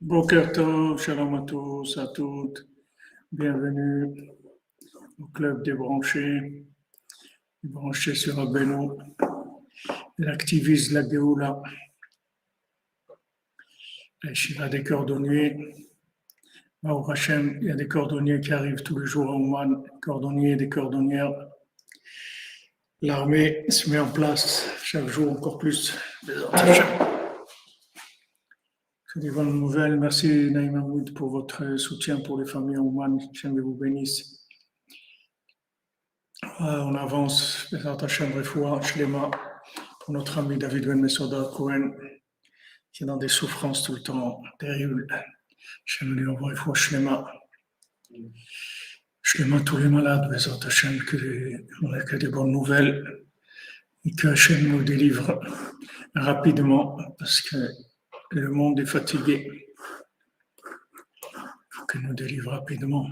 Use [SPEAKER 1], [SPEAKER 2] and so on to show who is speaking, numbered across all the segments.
[SPEAKER 1] Boker Tov, Shalom à tous, à toutes. Bienvenue au club des branchés sur Rabbeinu, l'activiste de la Géoula, la Shiva des cordonniers. Au Hachem, il y a des cordonniers qui arrivent tous les jours à Ouman, cordonniers et des cordonnières. L'armée se met en place chaque jour encore plus. C'est des bonnes nouvelles. Merci Naïm Hamoud pour votre soutien pour les familles à Ouman. Hachem vous bénisse. On avance, Bezrat Hashem Refoua, Shlema, pour notre ami David Ben Mesoda Cohen, qui est dans des souffrances tout le temps terribles. Hashem lui envoie Refoua, Shlema. Shlema tous les malades, Bezrat Hashem, on n'a que des bonnes nouvelles, et que Hashem nous délivre rapidement, parce que le monde est fatigué. Il faut qu'il nous délivre rapidement.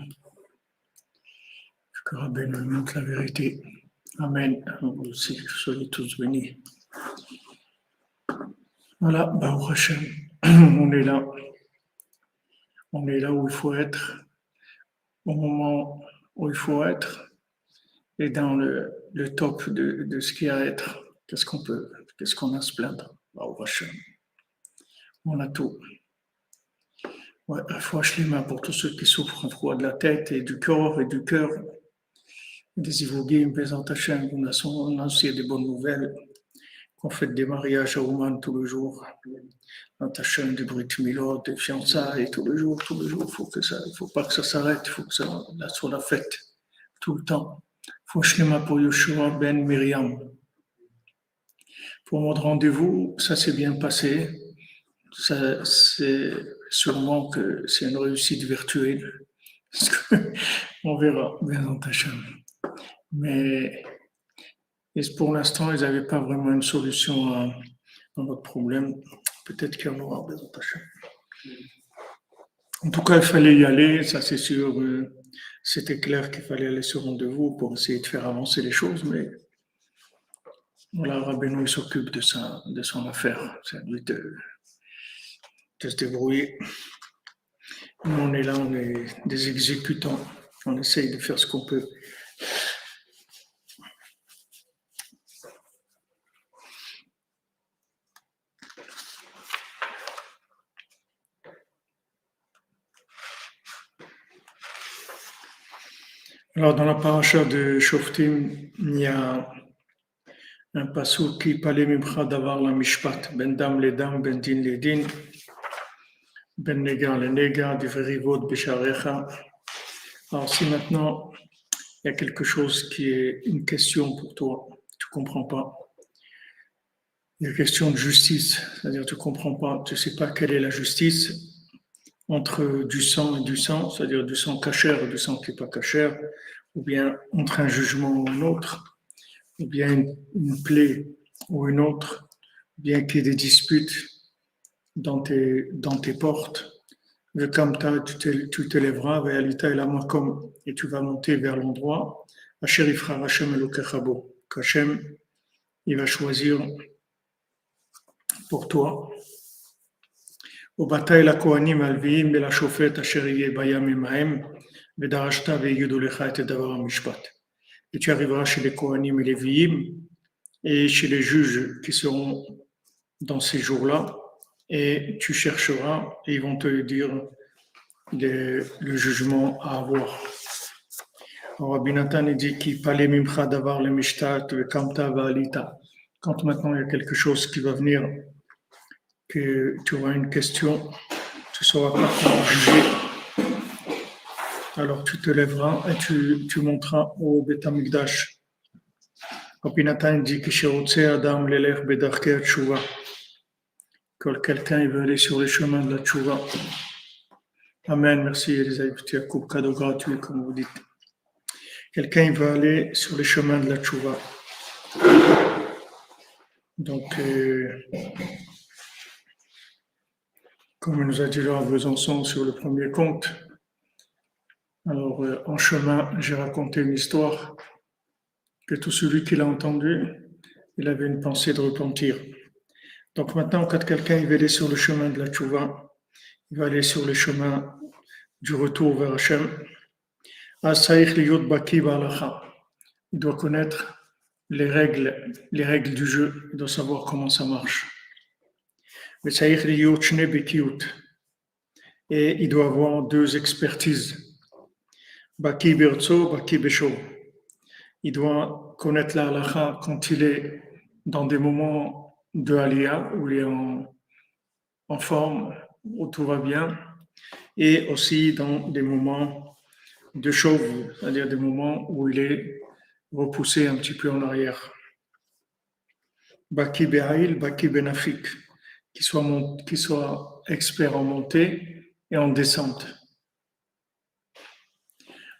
[SPEAKER 1] Que Rabbi nous montre la vérité. Amen. Vous aussi, soyez tous bénis. Voilà, Baruch Hashem, on est là. On est là où il faut être, au moment où il faut être, et dans le top de ce qu'il y a à être. Qu'est-ce qu'on a à se plaindre? Baruch Hashem. On a tout. Ouais, Refoua Shlema pour tous ceux qui souffrent en froid de la tête et du corps et du cœur. Des Ivoguim, Bezrat Hashem, on a aussi des bonnes nouvelles, qu'on fait des mariages à Ouman tous les jours, Hashem, des Brit Milot, des fiançailles, tous les jours, il faut pas que ça s'arrête, il faut que ça soit la fête, tout le temps. Faut Shlema pour Yoshua Ben Miriam. Pour votre rendez-vous, ça s'est bien passé, ça, c'est sûrement que c'est une réussite virtuelle, on verra, Bezrat Hashem. Mais pour l'instant, ils n'avaient pas vraiment une solution à notre problème. Peut-être qu'il y en aura besoin. En tout cas, il fallait y aller, ça c'est sûr. C'était clair qu'il fallait aller sur rendez-vous pour essayer de faire avancer les choses, mais voilà, Rabbeinu il s'occupe de son affaire. C'est à lui de se débrouiller. Nous, on est là, on est des exécutants. On essaye de faire ce qu'on peut. Alors, dans la paracha de Shoftim, il y a un passouk qui parlait mimcha davar la mishpat, ben dam le dam, ben din le din, ben nega le nega, divrivot besharecha. Alors, si maintenant il y a quelque chose qui est une question pour toi, tu ne comprends pas, il y a une question de justice, c'est-à-dire tu ne comprends pas, tu ne sais pas quelle est la justice entre du sang et du sang, c'est-à-dire du sang cachère et du sang qui n'est pas cachère, ou bien entre un jugement ou un autre, ou bien une plaie ou une autre, ou bien qu'il y ait des disputes dans tes portes. Le kamta, tu te lèveras, et tu vas monter vers l'endroit, qu'Hachem, il va choisir pour toi. Au bataille la kohanim alviim et la chauffette asheriye bayam emahem vedarashta veyidulecha et davar mishpat. Et tu arriveras chez les kohanim et les viim et chez les juges qui seront dans ces jours-là et tu chercheras et ils vont te dire le jugement à avoir. Rabbi Nathan dit qu'il parlait mimcha davar le mishtat vekamta va'alita. Quand maintenant il y a quelque chose qui va venir, que tu auras une question, tu ne sauras pas comment juger. Alors tu te lèveras et tu monteras au Beth Amikdash. Rabbi Nathan dit que Adam l'elech bedarkei tshuva. Quand quelqu'un il veut aller sur les chemins de la tshuva. Amen, merci Elisabeth, tu as coupe cadeau gratuit comme vous dites. Quelqu'un il veut aller sur les chemins de la tshuva. Donc, comme nous a dit là à Besançon sur le premier compte, alors en chemin, j'ai raconté une histoire que tout celui qui l'a entendu, il avait une pensée de repentir. Donc maintenant, quand quelqu'un il veut aller sur le chemin de la tchouva, il va aller sur le chemin du retour vers Hachem. Asaïch liyot baki ba'alacha. Il doit connaître les règles du jeu, il doit savoir comment ça marche. Vesaïch liyot shne bekiyut. Et il doit avoir deux expertises. Baki bertso, baki besho. Il doit connaître la halakha quand il est dans des moments de aliyah, où il est en forme, où tout va bien, et aussi dans des moments de chauve, c'est-à-dire des moments où il est repoussé un petit peu en arrière. Baki Behaïl, Baki Benafik, qui soit expert en montée et en descente.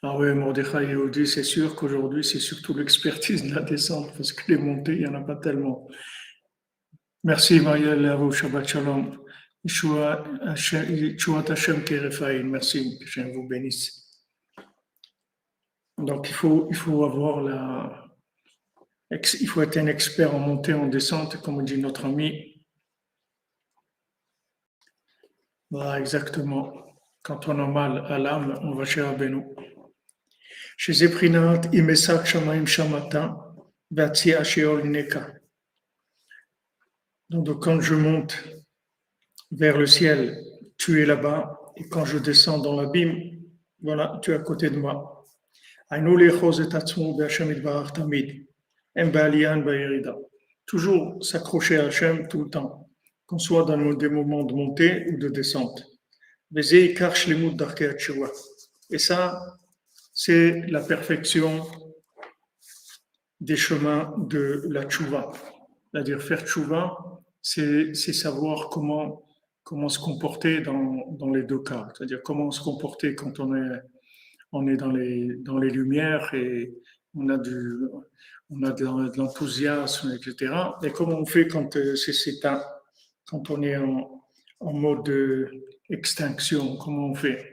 [SPEAKER 1] Ah oui, Mordechai Yehudi, c'est sûr qu'aujourd'hui, c'est surtout l'expertise de la descente, parce que les montées, il n'y en a pas tellement. Merci, Marielle, à vous, Shabbat Shalom. Yeshua Hashem Kerefaïn, merci, que Dieu vous bénisse. Donc, il faut être un expert en montée, en descente, comme dit notre ami. Voilà, exactement. Quand on a mal à l'âme, on va chez Rabbeinu. Chez Zeprinat, Imesak Shamaim Shamata, Vatsi Asheol Neka. Donc, quand je monte vers le ciel, tu es là-bas, et quand je descends dans l'abîme, voilà, tu es à côté de moi. Toujours s'accrocher à Hachem tout le temps, qu'on soit dans des moments de montée ou de descente. Et ça, c'est la perfection des chemins de la tchouva. C'est-à-dire faire tchouva, c'est savoir comment se comporter dans les deux cas. C'est-à-dire comment se comporter quand on est dans les lumières et on a de l'enthousiasme, etc. Et comment on fait quand c'est éteint, quand on est en mode extinction, comment on fait?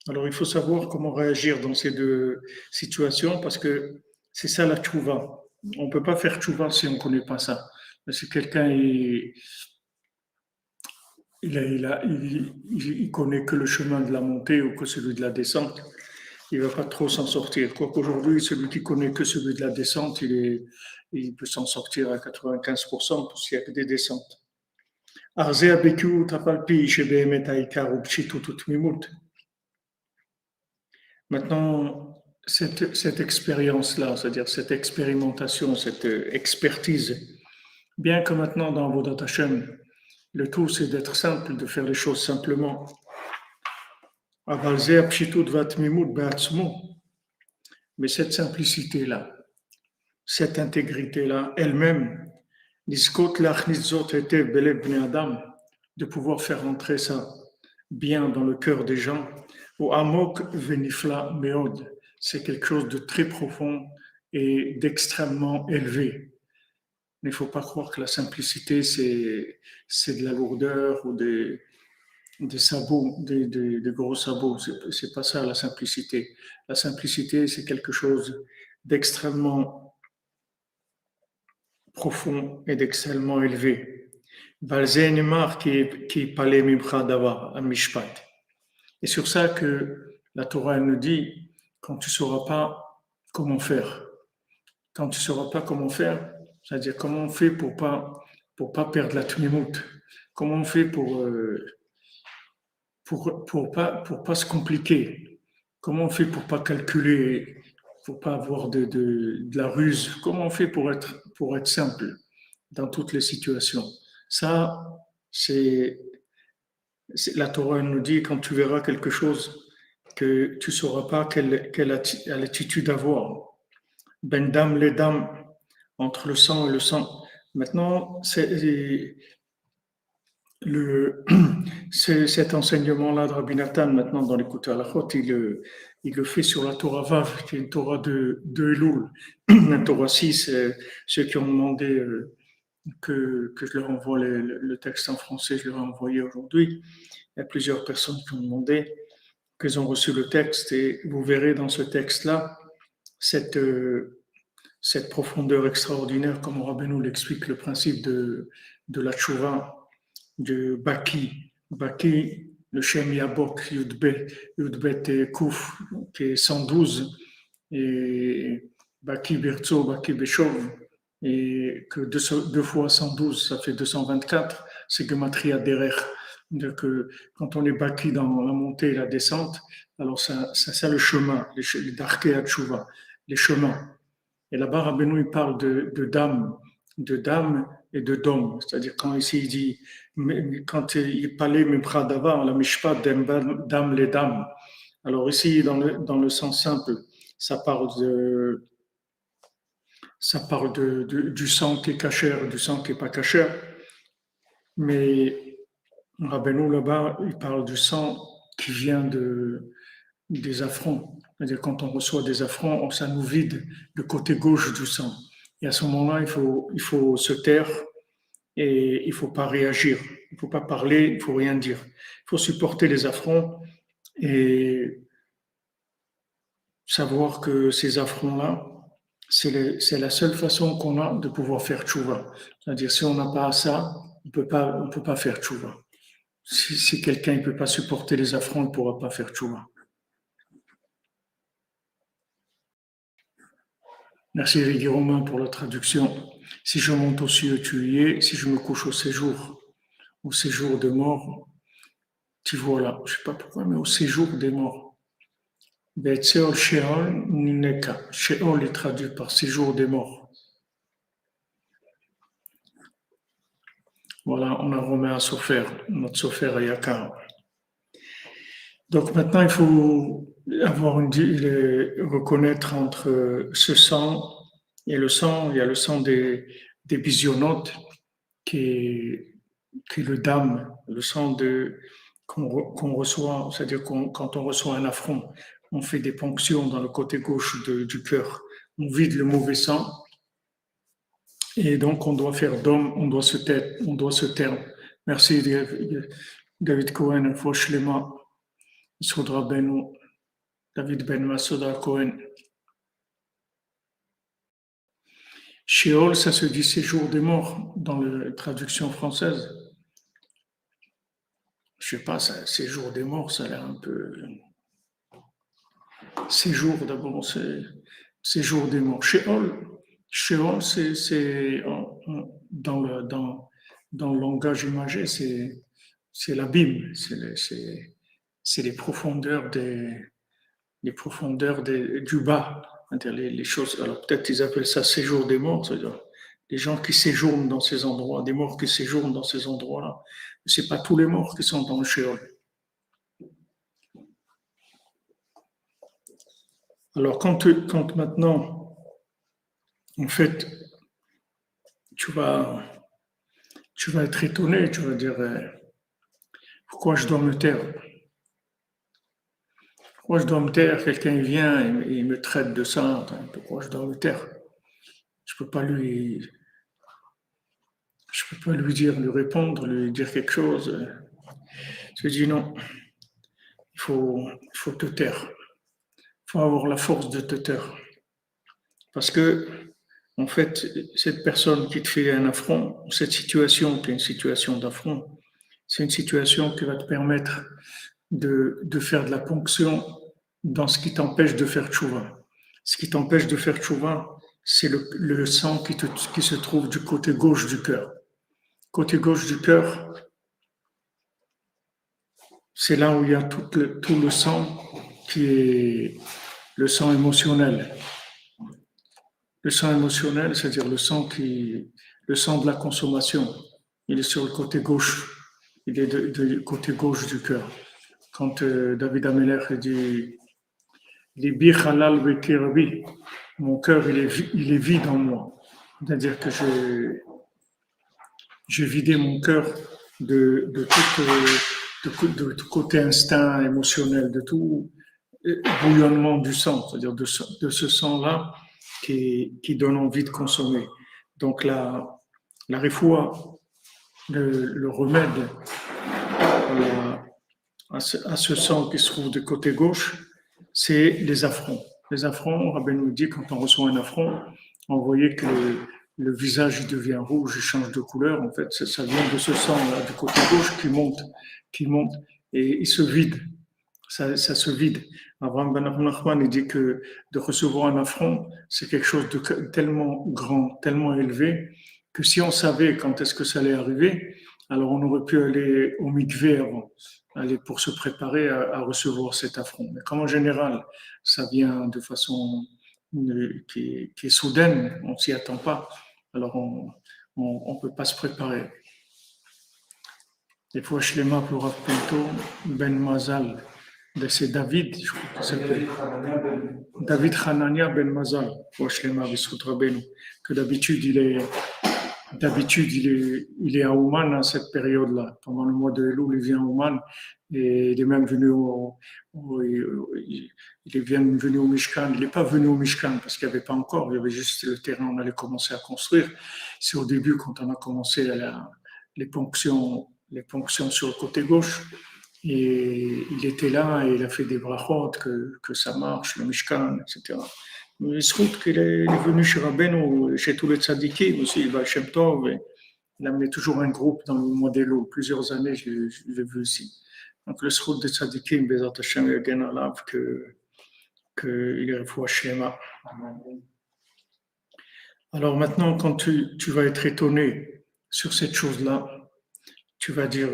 [SPEAKER 1] Alors il faut savoir comment réagir dans ces deux situations parce que c'est ça la tchouva. On ne peut pas faire tchouva si on ne connaît pas ça. Si quelqu'un il connaît que le chemin de la montée ou que celui de la descente, il ne va pas trop s'en sortir. Quoique aujourd'hui, celui qui connaît que celui de la descente, il peut s'en sortir à 95% parce qu'il n'y a que des descentes. Maintenant, cette expérience-là, c'est-à-dire cette expérimentation, cette expertise, bien que maintenant dans Avodat Hashem, le tout c'est d'être simple, de faire les choses simplement. Mais cette simplicité-là, cette intégrité-là, elle-même, de pouvoir faire rentrer ça bien dans le cœur des gens, ou amok venifla meod, c'est quelque chose de très profond et d'extrêmement élevé. Il ne faut pas croire que la simplicité, c'est de la lourdeur ou des sabots, des gros sabots. C'est pas ça la simplicité. La simplicité, c'est quelque chose d'extrêmement profond et d'extrêmement élevé. Balzénemar qui parlait mimcha davar, un mishpat. Et sur ça que la Torah elle nous dit, quand tu ne sauras pas comment faire, quand tu ne sauras pas comment faire, c'est-à-dire comment on fait pour pas perdre la tmimout, comment on fait pour pas se compliquer, comment on fait pour pas calculer, pour pas avoir de la ruse, comment on fait pour être simple dans toutes les situations. Ça, la Torah nous dit quand tu verras quelque chose que tu sauras pas quelle attitude avoir. Ben dam les dames, entre le sang et le sang. Maintenant, cet enseignement-là de Rabbi Nathan, maintenant dans l'écoute à la Chot, il le fait sur la Torah Vav, qui est une Torah de Elul. La Torah 6, ceux qui ont demandé que je leur envoie le texte en français, je leur ai envoyé aujourd'hui. Il y a plusieurs personnes qui ont demandé, qu'ils ont reçu le texte, et vous verrez dans ce texte-là cette profondeur extraordinaire, comme Rabbeinu l'explique, le principe de la tchouva, de Baki. Baki, le Shem Yabok Yudbet et Kouf, qui est 112, et Baki Birzo, Baki Beshov, et que deux fois 112, ça fait 224, c'est Gematria Derer. Donc, quand on est Baki dans la montée et la descente, alors ça c'est le chemin, les Darkei Hatshuva, les chemins. Et là-bas, Rabbeinu, il parle de dame et de dom. C'est-à-dire, quand ici, il dit, quand il parlait, Mibra Davar, la Mishpat, dame les dames. Alors ici, dans le sens simple, ça parle du sang qui est cachère, du sang qui n'est pas cachère. Mais Rabbeinu, là-bas, il parle du sang qui vient des affronts. C'est-à-dire, quand on reçoit des affronts, ça nous vide le côté gauche du sang. Et à ce moment-là, il faut se taire et il ne faut pas réagir. Il ne faut pas parler, il ne faut rien dire. Il faut supporter les affronts et savoir que ces affronts-là, c'est la seule façon qu'on a de pouvoir faire tchouva. C'est-à-dire, si on n'a pas ça, on ne peut pas faire tchouva. Si quelqu'un ne peut pas supporter les affronts, il ne pourra pas faire tchouva. Merci Régis Romain pour la traduction. Si je monte aux cieux, tu y es. Si je me couche au séjour de mort, tu vois là. Je ne sais pas pourquoi, mais au séjour des morts. Betseol Sheol Nineka. Sheol est traduit par séjour des morts. Voilà, on a remis à Sofer, notre Sofer à Yakar. Donc maintenant, il faut reconnaître entre ce sang et le sang. Il y a le sang des bisionotes qui est le dam, le sang qu'on reçoit, c'est-à-dire quand on reçoit un affront, on fait des ponctions dans le côté gauche du cœur, on vide le mauvais sang, et donc on doit faire d'homme, on doit se taire. Merci David Cohen, Foshlema, Soudra Beno, David Ben Masoda Cohen. Sheol, ça se dit séjour des morts dans la traduction française. Je sais pas, séjour des morts, ça a l'air un peu. Séjour d'abord, c'est séjour des morts. Sheol, c'est dans le langage imagé, c'est l'abîme, c'est les profondeurs du bas. Les choses. Alors peut-être ils appellent ça séjour des morts, c'est-à-dire les gens qui séjournent dans ces endroits, des morts qui séjournent dans ces endroits-là. C'est pas tous les morts qui sont dans le Sheol. Alors, quand maintenant, en fait, tu vas être étonné, tu vas dire, pourquoi je dois me taire? Pourquoi je dois me taire? Quelqu'un vient et il me traite de ça, pourquoi je dois me taire? Je peux pas lui répondre, lui dire quelque chose. Je dis non, il faut te taire. Il faut avoir la force de te taire. Parce que, en fait, cette personne qui te fait un affront, cette situation qui est une situation d'affront, c'est une situation qui va te permettre de faire de la ponction dans ce qui t'empêche de faire tchouva. Ce qui t'empêche de faire tchouva, c'est le sang qui se trouve du côté gauche du cœur. Côté gauche du cœur, c'est là où il y a tout le sang qui est le sang émotionnel. Le sang émotionnel, c'est-à-dire le sang de la consommation, il est sur le côté gauche. Il est du côté gauche du cœur. Quand David Ameller dit Libi halal vekirabi, mon cœur il est vide en moi. C'est-à-dire que j'ai vidé mon cœur de tout côté instinct émotionnel, de tout bouillonnement du sang, c'est-à-dire de ce sang-là qui donne envie de consommer. Donc la réfoua, le remède à ce sang qui se trouve du côté gauche, c'est les affronts. Les affronts, Rabbi nous dit, quand on reçoit un affront, on voyait que le visage devient rouge, il change de couleur. En fait, ça vient de ce sang-là, du côté gauche, qui monte et il se vide. Ça se vide. Abraham Ben Nachman, il dit que de recevoir un affront, c'est quelque chose de tellement grand, tellement élevé, que si on savait quand est-ce que ça allait arriver, alors on aurait pu aller au mikvé avant, aller pour se préparer à recevoir cet affront. Mais comme en général, ça vient de façon qui est soudaine, on s'y attend pas, alors on peut pas se préparer. Des fois, Shlema pour Rav Pinto, Ben Mazal, c'est David, je crois qu'il s'appelle. David Hanania Ben Mazal, pour Shlema B'Sut Rabbeinu, que d'habitude, il est à Ouman à cette période-là. Pendant le mois de Elul, il vient à Ouman et il est même venu il est bien venu au Mishkan. Il n'est pas venu au Mishkan parce qu'il n'y avait pas encore, il y avait juste le terrain, on allait commencer à construire. C'est au début, quand on a commencé les ponctions sur le côté gauche. Et il était là et il a fait des brachot, que ça marche, le Mishkan, etc. Mais il se trouve qu'il est venu chez Rabbeinu, chez tous les tzadikim aussi, il va Shem Tov, et il amenait toujours un groupe dans le modèle, plusieurs années, je l'ai vu ici. Donc le srout des tzadikim, Bezat Hashem, Yagen Alav, qu'il est fou Shema. Alors maintenant, quand tu vas être étonné sur cette chose-là, tu vas dire,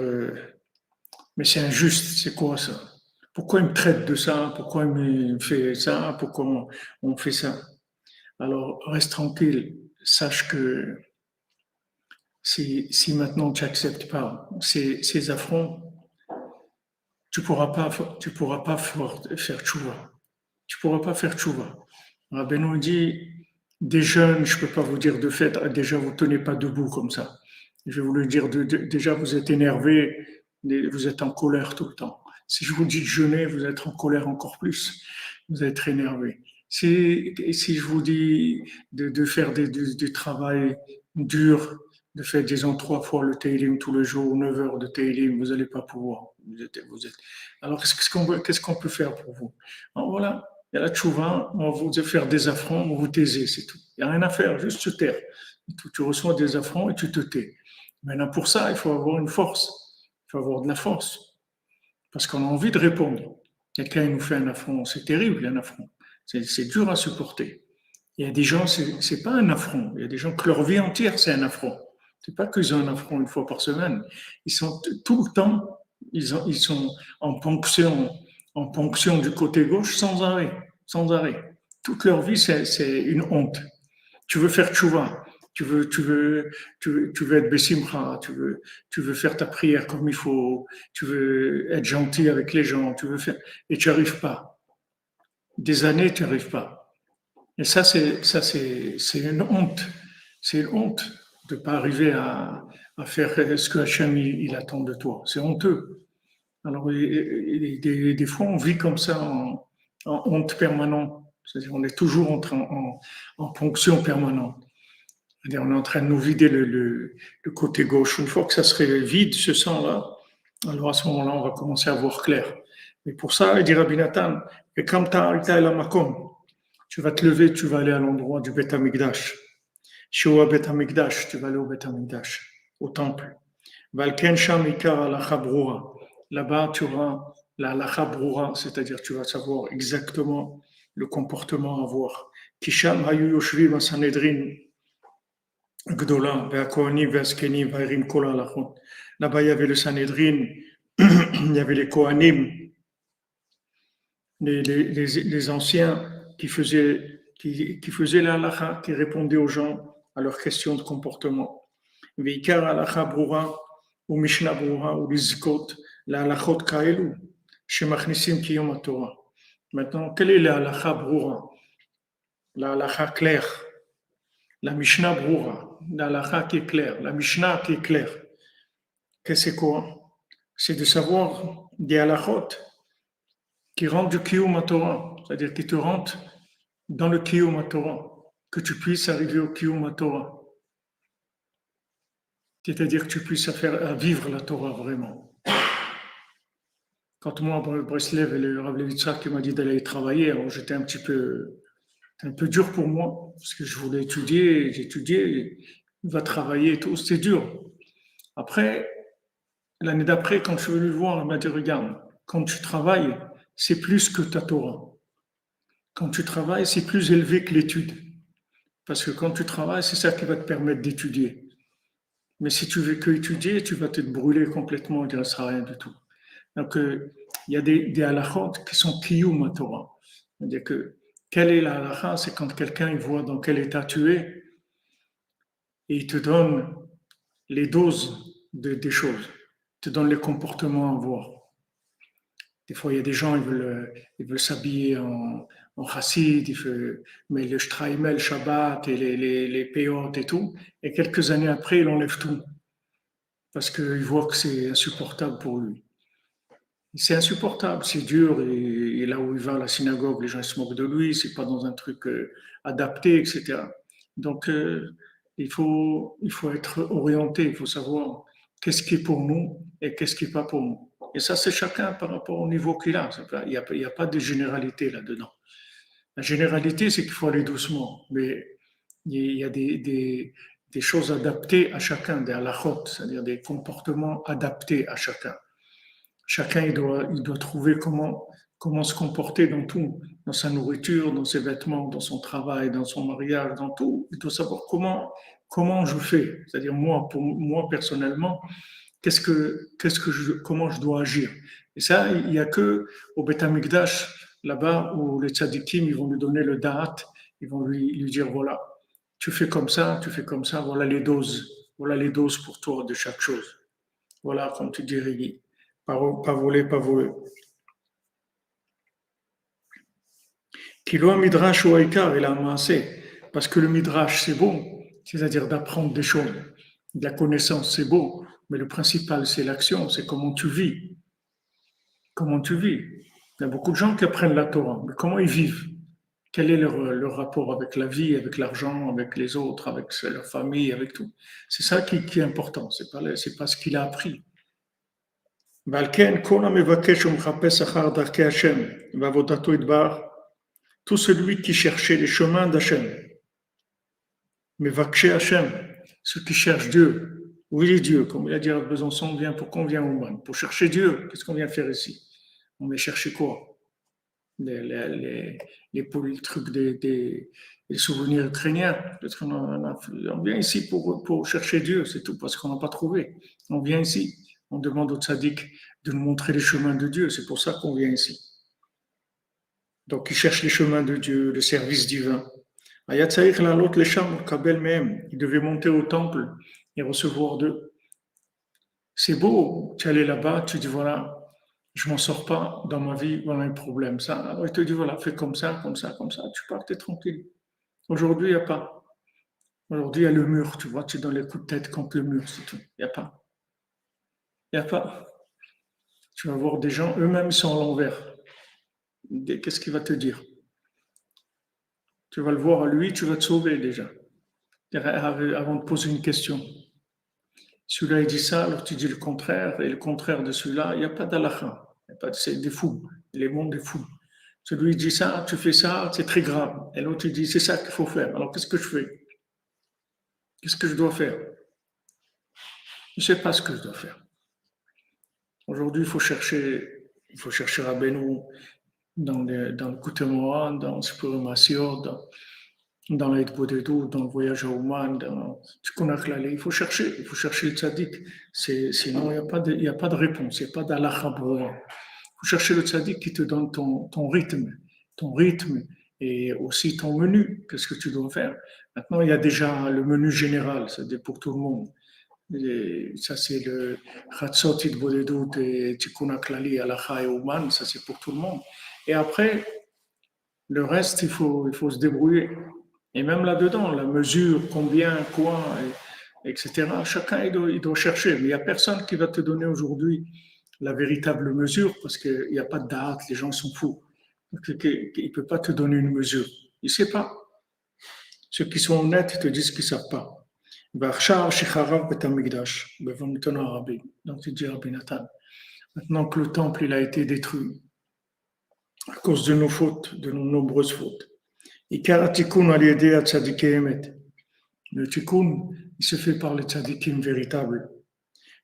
[SPEAKER 1] mais c'est injuste, c'est quoi ça? Pourquoi il me traite de ça? Pourquoi il me fait ça? Pourquoi on fait ça? Alors reste tranquille, sache que si maintenant tu n'acceptes pas ces affronts, tu pourras pas faire tchouva. Tu pourras pas faire tchouva. Rabbeinu dit, des jeunes, je peux pas vous dire de fait, déjà vous tenez pas debout comme ça. Je vais vous le dire, déjà vous êtes énervé, vous êtes en colère tout le temps. Si je vous dis de jeûner, vous êtes en colère encore plus. Vous êtes énervé. Si je vous dis de faire du travail dur, de faire, disons, 3 fois le Teilim tous les jours, 9 heures de Teilim, vous n'allez pas pouvoir. Alors, qu'est-ce qu'on peut faire pour vous? Alors, voilà, il y a la tchouva, on va vous faire des affronts, on va vous taiser, c'est tout. Il n'y a rien à faire, juste se taire. Tu reçois des affronts et tu te tais. Maintenant, pour ça, il faut avoir une force. Il faut avoir de la force. Parce qu'on a envie de répondre. Quelqu'un nous fait un affront, c'est terrible un affront. C'est dur à supporter. Il y a des gens, c'est pas un affront. Il y a des gens que leur vie entière, c'est un affront. C'est pas qu'ils ont un affront une fois par semaine. Ils sont tout le temps, ils sont en ponction du côté gauche sans arrêt, sans arrêt. Toute leur vie, c'est une honte. Tu veux faire tchouva, tu veux être bessimcha, tu veux faire ta prière comme il faut, tu veux être gentil avec les gens, et tu n'y arrives pas. Des années, tu n'y arrives pas. Et ça, c'est une honte. C'est une honte de ne pas arriver à faire ce que Hachem il attend de toi. C'est honteux. Alors, des fois, on vit comme ça en honte permanente. C'est-à-dire, on est toujours en ponction permanente. C'est-à-dire, on est en train de nous vider le côté gauche. Une fois que ça serait vide, ce sang-là, alors à ce moment-là, on va commencer à voir clair. Mais pour ça, il dit Rabbi Nathan, et quand tu as la makom, tu vas te lever, tu vas aller à l'endroit du Beth Amikdash. Shewa Beth Amikdash, tu vas aller au Beth Amikdash, au temple. Valken Sham Ikar Alacha Broura. Là-bas, tu auras la Alacha Broura, c'est-à-dire tu vas savoir exactement le comportement à avoir. Kisham Hayu Yoshvim Sanhedrin Gdola, Ve'akohanim Ve'askenim Ve'erim Kol Alachot. Là-bas, il y avait le Sanhedrin, il y avait les Kohanim, les anciens qui faisaient la halakha, qui répondaient aux gens à leurs questions de comportement. Veikar halakha brura ou Mishnah brura ou Lizkot, la halachot kaelu, shemachnisim kiyom Torah. Maintenant, quelle est la halakha brura? La halakha claire. La Mishnah brura, la halakha qui est claire, la Mishnah qui est claire. Qu'est-ce que c'est quoi? C'est de savoir des halachot qui rentrent du Kiyum Torah, c'est-à-dire qui te rentrent dans le Kiyum Torah, que tu puisses arriver au Kiyum Torah. C'est-à-dire que tu puisses à vivre la Torah vraiment. Quand moi, à Breslev, et le Rav Levitsa qui m'a dit d'aller travailler, alors j'étais un peu dur pour moi, parce que je voulais étudier, j'étudiais, il va travailler et tout, c'était dur. Après, L'année d'après, quand je suis venu le voir, il m'a dit, regarde, quand tu travailles, c'est plus que ta Torah. Quand tu travailles, c'est plus élevé que l'étude. Parce que quand tu travailles, c'est ça qui va te permettre d'étudier. Mais si tu veux que étudier, tu vas te brûler complètement, il ne restera rien du tout. Donc, il y a des halakhot qui sont kiyum Torah. C'est-à-dire que, quelle est la halakha? C'est quand quelqu'un il voit dans quel état tu es et il te donne les doses des choses, il te donne les comportements à voir. Des fois, il y a des gens, ils veulent s'habiller en chassid, mais le shtraimel, Shabbat et les péotes et tout. Et quelques années après, il enlève tout parce qu'il voit que c'est insupportable pour lui. C'est insupportable, c'est dur. Et là où il va à la synagogue, les gens se moquent de lui, c'est pas dans un truc adapté, etc. Donc, il faut être orienté, il faut savoir qu'est-ce qui est pour nous et qu'est-ce qui n'est pas pour nous. Et ça, c'est chacun par rapport au niveau qu'il a. Il y a pas de généralité là-dedans. La généralité, c'est qu'il faut aller doucement, mais il y a des choses adaptées à chacun, des halachot, c'est-à-dire des comportements adaptés à chacun. Chacun, il doit trouver comment se comporter dans tout, dans sa nourriture, dans ses vêtements, dans son travail, dans son mariage, dans tout. Il doit savoir comment je fais. C'est-à-dire, moi, pour moi, personnellement, comment je dois agir. Et ça, il n'y a que au Beth Amikdash, là-bas, où les tzadikim, ils vont lui donner le da'at, ils vont lui dire, voilà, tu fais comme ça, voilà les doses pour toi de chaque chose. Voilà, comme tu dis, Régui. Pas voler, pas voler. Kilo midrash ou aikar, il a amassé. Parce que le midrash, c'est beau, c'est-à-dire d'apprendre des choses. De la connaissance, c'est beau. Mais le principal, c'est l'action, c'est comment tu vis. Comment tu vis. Il y a beaucoup de gens qui apprennent la Torah, mais comment ils vivent? Quel est leur rapport avec la vie, avec l'argent, avec les autres, avec leur famille, avec tout? C'est ça qui est important, c'est pas ce qu'il a appris. ועל כן, כל המבקש ומחפש אחר דרכי השם ועבודתו יתברך, tout celui qui cherchait les chemins d'Hachem, מבקשי Hachem, ceux qui cherchent Dieu, où il est Dieu, comme il a dit à Besançon, on vient pour qu'on vient au monde, pour chercher Dieu, qu'est-ce qu'on vient faire ici? On vient chercher quoi? Les trucs des souvenirs ukrainiens. On vient ici pour chercher Dieu, c'est tout, parce qu'on n'a pas trouvé. On vient ici, on demande au tzaddik de nous montrer les chemins de Dieu, c'est pour ça qu'on vient ici. Donc, il cherche les chemins de Dieu, le service divin. Il devait monter au temple et recevoir d'eux. C'est beau, tu es allé là-bas, tu dis voilà, je m'en sors pas dans ma vie, voilà un problème. Ça, alors il te dit voilà, fais comme ça, comme ça, comme ça, tu pars, tu es tranquille. Aujourd'hui, il n'y a pas. Aujourd'hui, il y a le mur, tu vois, tu es dans les coups de tête contre le mur, c'est tout. Il n'y a pas. Il n'y a pas. Tu vas voir des gens, eux-mêmes, ils sont à l'envers. Qu'est-ce qu'il va te dire? Tu vas le voir à lui, tu vas te sauver déjà. Avant de poser une question. Celui-là, il dit ça, alors tu dis le contraire, et le contraire de celui-là, il n'y a pas d'alakha. C'est des fous, les mondes des fous. Celui dit ça, tu fais ça, c'est très grave. Et l'autre, il dit, c'est ça qu'il faut faire. Alors, qu'est-ce que je fais? Qu'est-ce que je dois faire? Je ne sais pas ce que je dois faire. Aujourd'hui, il faut chercher Rabbeinu dans le Kutemoa, dans le Spurim dans l'aide Bodedou, dans le voyage à Oman, dans Tikunaklali. Il faut chercher le tzaddik. Sinon, il n'y a pas de réponse, il n'y a pas d'alakha broa. Il faut chercher le tzaddik qui te donne ton rythme et aussi ton menu. Qu'est-ce que tu dois faire? Maintenant, il y a déjà le menu général, c'est pour tout le monde. Et ça, c'est le Chatzot Bodedou et Tikunaklali, Alakha et Oman, ça c'est pour tout le monde. Et après, le reste, il faut se débrouiller. Et même là-dedans, la mesure, combien, quoi, etc. Chacun, il doit chercher. Mais il n'y a personne qui va te donner aujourd'hui la véritable mesure parce qu'il n'y a pas de date, les gens sont fous. Il ne peut pas te donner une mesure. Il ne sait pas. Ceux qui sont honnêtes te disent qu'ils ne savent pas. Donc il dit Rabbi Nathan, maintenant que le temple il a été détruit à cause de nos fautes, de nos nombreuses fautes, le tikkun, il se fait par les tzadikim véritables.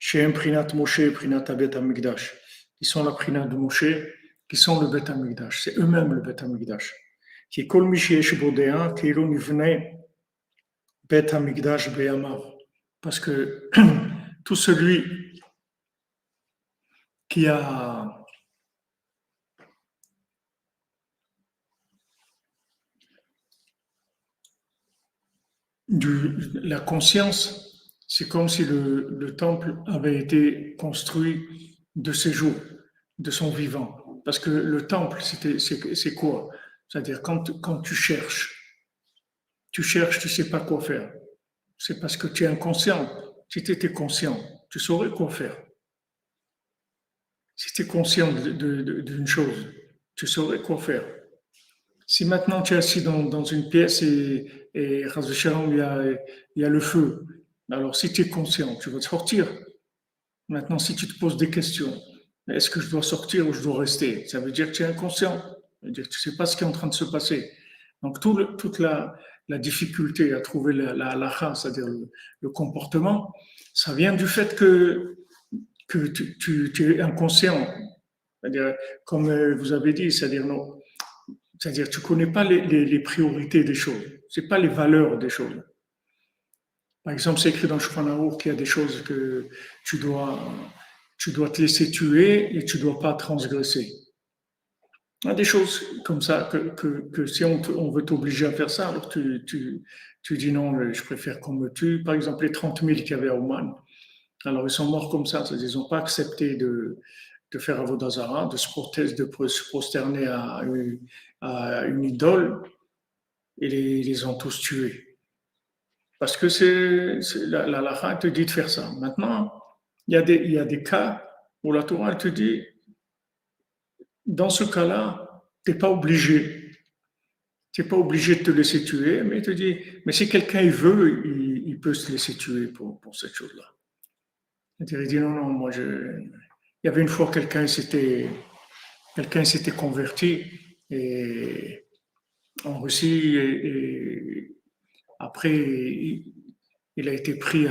[SPEAKER 1] Chez Prinat Moshe et Prinat Bet Amigdash. Ils sont la Prinat de Moshe, qui sont le Bet Amigdash. C'est eux-mêmes le Bet Amigdash. Qui est Kol Mishesh Bodéa, qui est venait Bet Amigdash Beyamav. Parce que tout celui qui a la conscience, c'est comme si le temple avait été construit de ses jours, de son vivant. Parce que le temple, c'est quoi? C'est-à-dire quand tu cherches, tu sais pas quoi faire. C'est parce que tu es inconscient. Si tu étais conscient, tu saurais quoi faire. Si tu es conscient d'une chose, tu saurais quoi faire. Si maintenant tu es assis dans une pièce et il y a le feu, alors si tu es conscient, tu vas te sortir. Maintenant, si tu te poses des questions, est-ce que je dois sortir ou je dois rester? Ça veut dire que tu es inconscient. Ça veut dire que tu ne sais pas ce qui est en train de se passer. Donc, toute la difficulté à trouver la halakha, c'est-à-dire le comportement, ça vient du fait que tu es inconscient. C'est-à-dire, comme vous avez dit, c'est-à-dire non. C'est-à-dire, tu ne connais pas les priorités des choses. Ce n'est pas les valeurs des choses. Par exemple, c'est écrit dans le Shulchan Aruch qu'il y a des choses que tu dois, tu dois te laisser tuer et tu ne dois pas transgresser. Il y a des choses comme ça que si on veut t'obliger à faire ça, alors tu dis non, je préfère qu'on me tue. Par exemple, les 30 000 qu'il y avait à Oman, alors ils sont morts comme ça. Ils n'ont pas accepté de faire Avodah Zarah, de se prosterner à une idole et les ont tous tués. Parce que la halakha te dit de faire ça. Maintenant, il y a des cas où la Torah elle te dit, dans ce cas-là, tu n'es pas obligé. Tu n'es pas obligé de te laisser tuer, mais il te dit, mais si quelqu'un il veut, il peut se laisser tuer pour cette chose-là. Il dit, non, non, il y avait une fois quelqu'un s'était converti et en Russie et après il a été pris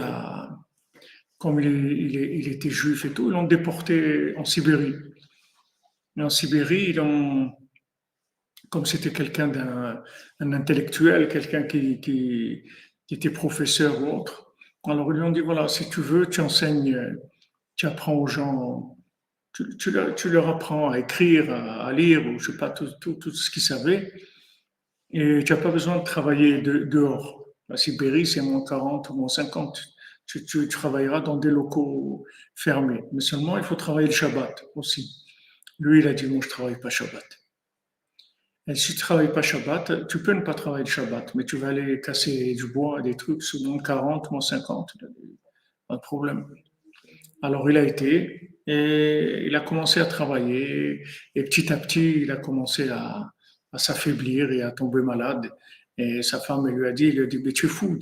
[SPEAKER 1] comme il était juif et tout, ils l'ont déporté en Sibérie. Et en Sibérie, comme c'était quelqu'un d'un intellectuel, quelqu'un qui était professeur ou autre, alors ils lui ont dit, voilà, si tu veux, tu enseignes, tu apprends aux gens, tu leur apprends à écrire, à lire, ou je sais pas, tout ce qu'ils savaient, et tu n'as pas besoin de travailler dehors. La Sibérie, c'est moins 40 ou moins 50. Tu travailleras dans des locaux fermés. Mais seulement, il faut travailler le Shabbat aussi. Lui, il a dit, moi, je ne travaille pas Shabbat. Et si tu ne travailles pas Shabbat, tu peux ne pas travailler le Shabbat, mais tu vas aller casser du bois, des trucs sous moins 40, moins 50, pas de problème. Alors il a été, et il a commencé à travailler, et petit à petit, il a commencé à s'affaiblir et à tomber malade. Et sa femme elle lui a dit, mais tu es fou,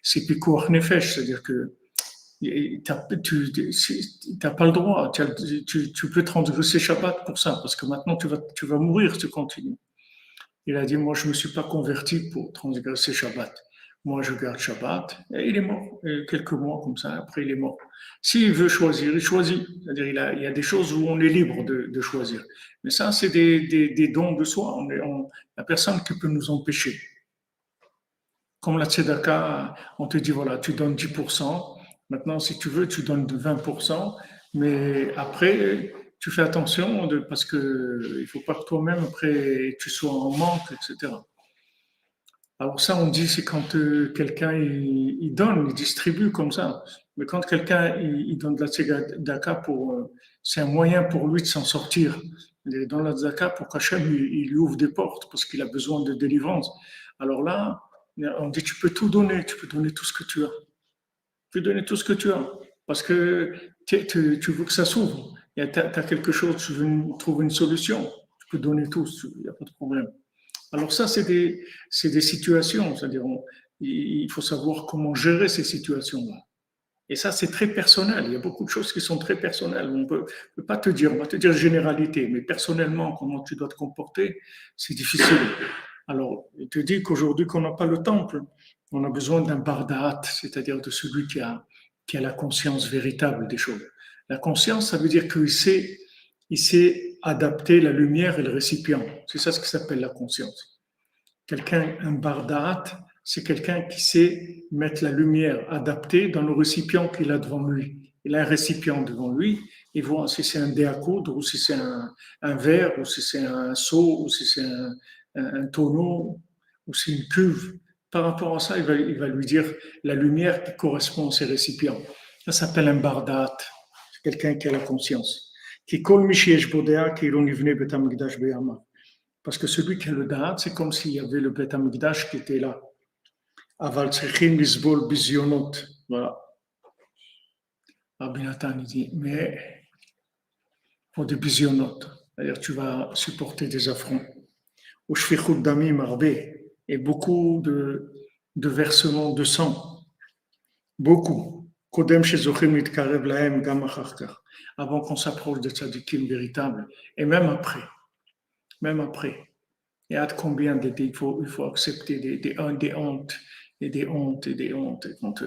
[SPEAKER 1] c'est pikuach nefesh, c'est-à-dire que tu n'as pas le droit, tu peux transgresser Shabbat pour ça, parce que maintenant tu vas mourir si tu continues. Il a dit, moi, je ne me suis pas converti pour transgresser Shabbat. Moi, je garde Shabbat. Et il est mort. Et quelques mois comme ça, après, il est mort. S'il veut choisir, il choisit. C'est-à-dire, il y a des choses où on est libre de choisir. Mais ça, c'est des dons de soi. Il n'y a personne qui peut nous empêcher. Comme la tzedaka, on te dit, voilà, tu donnes 10%. Maintenant, si tu veux, tu donnes 20%. Mais après, tu fais attention parce que il ne faut pas que toi-même, après, tu sois en manque, etc. Alors ça, on dit, c'est quand quelqu'un, il donne, il distribue comme ça. Mais quand quelqu'un, il donne de la tzedaka c'est un moyen pour lui de s'en sortir. Il donne la tzedaka pour qu'Hachem, il lui ouvre des portes parce qu'il a besoin de délivrance. Alors là, on dit, tu peux tout donner, tu peux donner tout ce que tu as. Tu peux donner tout ce que tu as. Parce que tu veux que ça s'ouvre. Tu as quelque chose, tu veux trouver une solution. Tu peux donner tout, il n'y a pas de problème. Alors ça, c'est des situations. C'est-à-dire, il faut savoir comment gérer ces situations-là. Et ça, c'est très personnel. Il y a beaucoup de choses qui sont très personnelles. On peut pas te dire, on va te dire généralité, mais personnellement, comment tu dois te comporter, c'est difficile. Alors, il te dit qu'aujourd'hui, qu'on n'a pas le temple, on a besoin d'un bardaat, c'est-à-dire de celui qui a la conscience véritable des choses. La conscience, ça veut dire qu'il sait adapter la lumière et le récipient. C'est ça ce qui s'appelle la conscience. Quelqu'un, un bardaat, c'est quelqu'un qui sait mettre la lumière adaptée dans le récipient qu'il a devant lui. Il a un récipient devant lui, il voit si c'est un dé à coudre, ou si c'est un verre, ou si c'est un seau, ou si c'est un tonneau, ou si c'est une cuve. Par rapport à ça, il va lui dire la lumière qui correspond à ces récipients. Ça s'appelle un bardaat. C'est quelqu'un qui a la conscience. Qui kol mishiesh bodea qui venait betamikdash beyama. Parce que celui qui a le da'at, c'est comme s'il y avait le Beth Amikdash qui était là. Aval tzrichim lisbol bizyonot. Voilà. Rabbi Nathan, il dit, mais pour des bizyonot, c'est-à-dire tu vas supporter des affronts. Ou shfichut damim arbe, et beaucoup de versements de sang. Beaucoup. Kodem shezochim mitkarev lahem gam acharkar. Avant qu'on s'approche des tzadikim véritables, et même après. Même après. Il y a combien il faut accepter des hontes, et des hontes, et des hontes. Et on te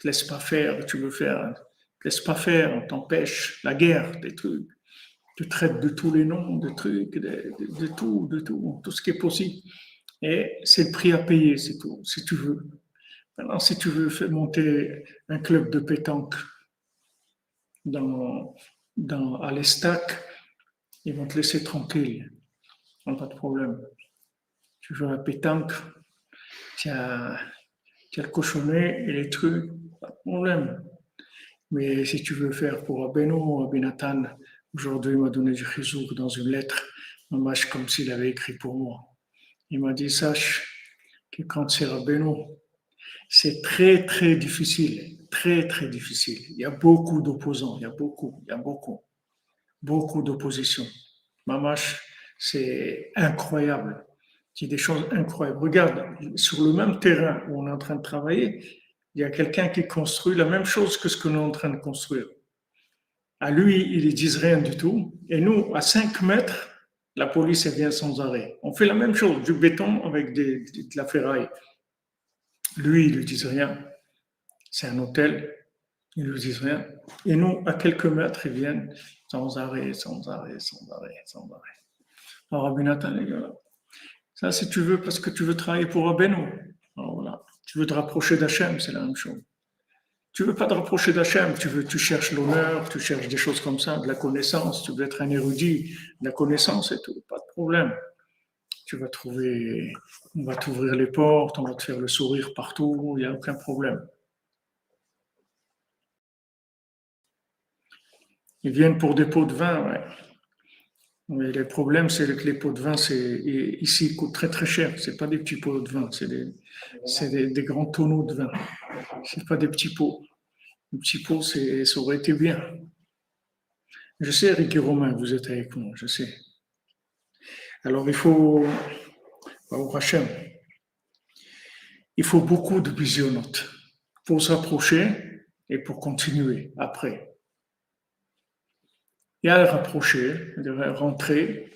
[SPEAKER 1] laisse pas faire, tu veux faire, te laisse pas faire, on t'empêche. La guerre, des trucs. Tu traites de tous les noms, de trucs, de tout ce qui est possible. Et c'est le prix à payer, c'est tout, si tu veux. Maintenant, si tu veux faire monter un club de pétanque à l'Estac, ils vont te laisser tranquille. Pas de problème. Tu joues à la pétanque, tu as le cochonnet et les trucs, pas de problème. Mais si tu veux faire pour Abeno, Abinatan, aujourd'hui il m'a donné du chizouk dans une lettre, un match comme s'il avait écrit pour moi. Il m'a dit, sache que quand c'est Abeno, c'est très très difficile, très très difficile. Il y a beaucoup d'opposants, il y a beaucoup d'opposition. Mamash, c'est incroyable. C'est des choses incroyables. Regarde, sur le même terrain où on est en train de travailler, il y a quelqu'un qui construit la même chose que ce que nous sommes en train de construire. À lui, ils ne disent rien du tout. Et nous, à 5 mètres, la police vient sans arrêt. On fait la même chose, du béton avec de la ferraille. Lui, ils ne lui disent rien. C'est un hôtel, ils ne lui disent rien. Et nous, à quelques mètres, ils viennent sans arrêt. Alors, Rabbi Nathan, les gars, ça, si tu veux, parce que tu veux travailler pour Rabbeinu. Alors voilà, tu veux te rapprocher d'Hachem, c'est la même chose. Tu veux pas te rapprocher d'Hachem, tu cherches l'honneur, tu cherches des choses comme ça, de la connaissance, tu veux être un érudit, de la connaissance et tout, pas de problème. Tu vas trouver, on va t'ouvrir les portes, on va te faire le sourire partout, il n'y a aucun problème. Ils viennent pour des pots de vin, ouais. Mais le problème, c'est que les pots de vin, ici, ils coûtent très très cher. C'est pas des petits pots de vin, c'est des grands tonneaux de vin. C'est pas des petits pots. Les petits pots, ça aurait été bien. Je sais, Eric et Romain, vous êtes avec moi, je sais. Alors, au Hachem, il faut beaucoup de bisionotes pour s'approcher et pour continuer après. Il y a le rapprocher, rentrer,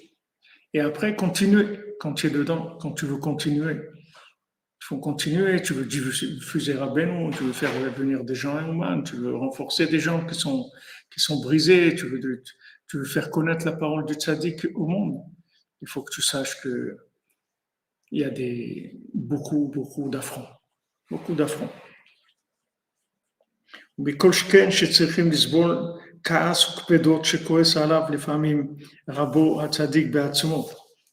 [SPEAKER 1] et après continuer. Quand tu es dedans, quand tu veux continuer, il faut continuer. Tu veux diffuser Rabbeinu, tu veux faire venir des gens humains, tu veux renforcer des gens qui sont brisés, tu veux faire connaître la parole du tzaddik au monde. Il faut que tu saches que il y a beaucoup d'affronts. Beaucoup d'affronts. בכל שכן שצריכים לסבול כעס וקפדות שכועס עליו לפעמים רבו הצדיק בעצמו,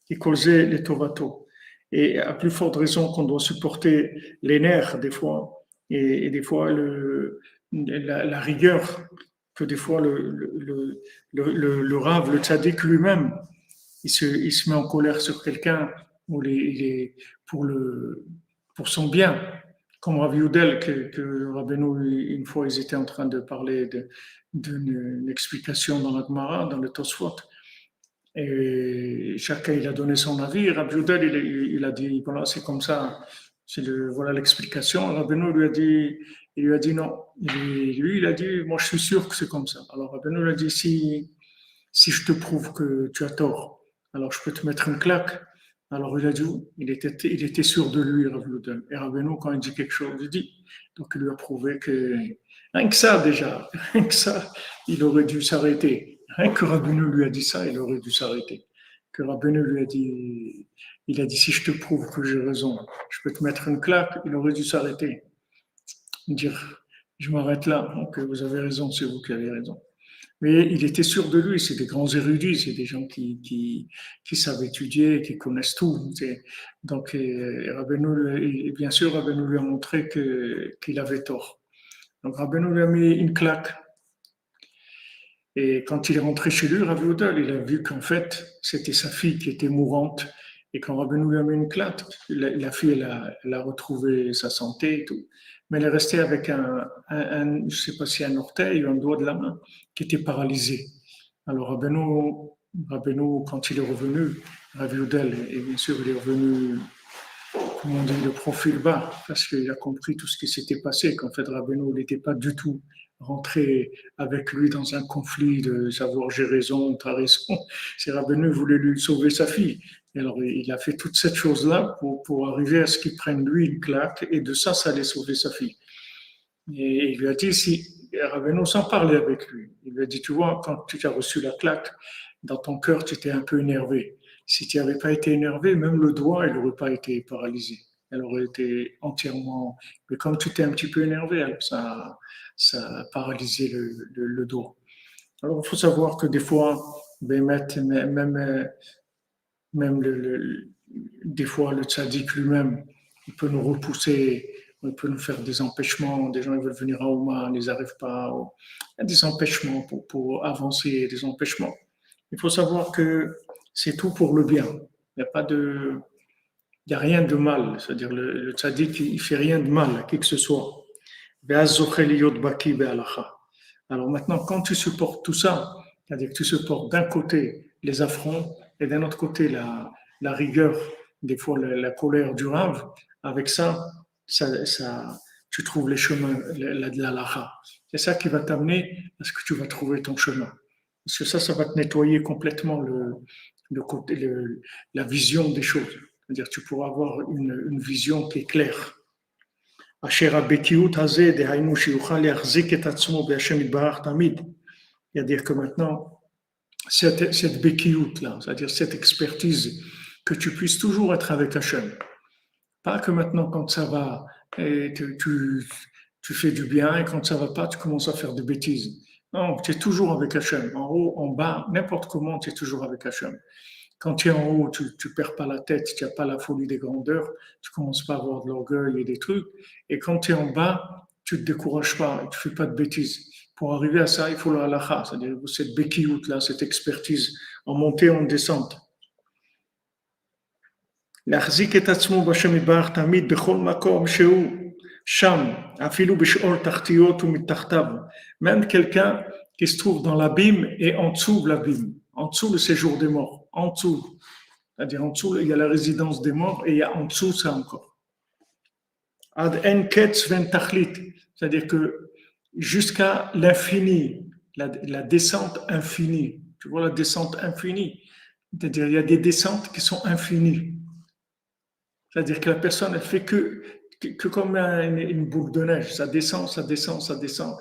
[SPEAKER 1] כי כל זה לטובתו. Et à plus forte raison qu'on doit supporter les nerfs des fois, et des fois la rigueur, que des fois le rave, le tzaddik lui-même, il se met en colère sur quelqu'un pour son bien. Comme Rav Yudel, que Rabbeinu, une fois, ils étaient en train de parler d'une explication dans la Gemara, dans le Tosfot, et chacun il a donné son avis. Rav Yudel, il a dit, voilà, c'est comme ça, voilà l'explication. Rabbeinu il lui a dit non. Lui, il a dit, moi, je suis sûr que c'est comme ça. Alors Rabbeinu lui a dit, si je te prouve que tu as tort, alors je peux te mettre une claque. Alors il a dit, il était sûr de lui, Rav Yudel. Et Rabbeinu, quand il dit quelque chose, il dit. Donc il lui a prouvé que, rien que ça déjà, rien que ça, il aurait dû s'arrêter. Rien que Rabbeinu lui a dit ça, il aurait dû s'arrêter. Que Rabbeinu lui a dit, il a dit, si je te prouve que j'ai raison, je peux te mettre une claque, il aurait dû s'arrêter. Dire, je m'arrête là, donc vous avez raison, c'est vous qui avez raison. Mais il était sûr de lui, c'est des grands érudits, c'est des gens qui savent étudier, qui connaissent tout. Donc, Rabbeinu, bien sûr, Rabbeinu lui a montré qu'il avait tort. Donc, Rabbeinu lui a mis une claque. Et quand il est rentré chez lui, Rabbi Udal, il a vu qu'en fait, c'était sa fille qui était mourante. Et quand Rabbeinu lui a mis une claque, la fille, elle a retrouvé sa santé et tout. Mais elle est restée avec je ne sais pas si un orteil ou un doigt de la main qui était paralysé. Alors Rabbeinu, quand il est revenu, Rabbi Udal, et bien sûr, il est revenu, comment on dit, le profil bas, parce qu'il a compris tout ce qui s'était passé, qu'en fait, Rabbeinu n'était pas du tout rentré avec lui dans un conflit de savoir j'ai raison, t'as raison. C'est Rabbeinu voulait lui sauver sa fille. Et alors, il a fait toute cette chose-là pour arriver à ce qu'il prenne lui une claque, et de ça, ça allait sauver sa fille. Et il lui a dit, si Rabbeinu s'en parlait avec lui, il lui a dit, tu vois, quand tu as reçu la claque, dans ton cœur, tu étais un peu énervé. Si tu n'avais pas été énervé, même le doigt, il n'aurait pas été paralysé. Elle aurait été entièrement. Mais comme tu t'es un petit peu énervé, alors ça a paralysé le doigt. Alors, il faut savoir que des fois, ben, même des fois, le tzaddik lui-même, il peut nous repousser, il peut nous faire des empêchements. Des gens ils veulent venir à Oman, ils n'arrivent pas. Il y a des empêchements pour avancer, des empêchements. Il faut savoir que c'est tout pour le bien. Il n'y a pas de, il y a rien de mal. C'est-à-dire le tzaddik, il fait rien de mal à qui que ce soit. Alors maintenant, quand tu supportes tout ça, c'est-à-dire que tu supportes d'un côté les affronts et d'un autre côté la rigueur, des fois la colère du rave, avec ça, tu trouves les chemins de la lacha. C'est ça qui va t'amener à ce que tu vas trouver ton chemin. Parce que ça va te nettoyer complètement la vision des choses. C'est-à-dire que tu pourras avoir une vision qui est claire. C'est-à-dire que maintenant, cette békiout-là, c'est-à-dire cette expertise, que tu puisses toujours être avec Hachem. Pas que maintenant, quand ça va, et tu fais du bien, et quand ça va pas, tu commences à faire des bêtises. Non, tu es toujours avec Hachem. En haut, en bas, n'importe comment, tu es toujours avec Hachem. Quand tu es en haut, tu ne perds pas la tête, tu n'as pas la folie des grandeurs, tu ne commences pas à avoir de l'orgueil et des trucs. Et quand tu es en bas, tu ne te décourages pas, tu ne fais pas de bêtises. Pour arriver à ça, il faut la halakha, c'est-à-dire cette békiout-là, cette expertise en montée, en descente. להחזיק את עצמו בשם יתברך תמיד בכל מקום שהוא שם, אפילו בשאול תחתיות ומתחתיו. Même quelqu'un qui se trouve dans l'abîme et en dessous de l'abîme, en dessous le séjour des morts, en dessous. C'est-à-dire en dessous, il y a la résidence des morts et il y a en dessous ça encore. Ad en ketz ven tachlit, c'est-à-dire que jusqu'à l'infini, la descente infinie. Tu vois la descente infinie, c'est-à-dire il y a des descentes qui sont infinies. C'est-à-dire que la personne, elle fait que comme une boule de neige. Ça descend, ça descend, ça descend.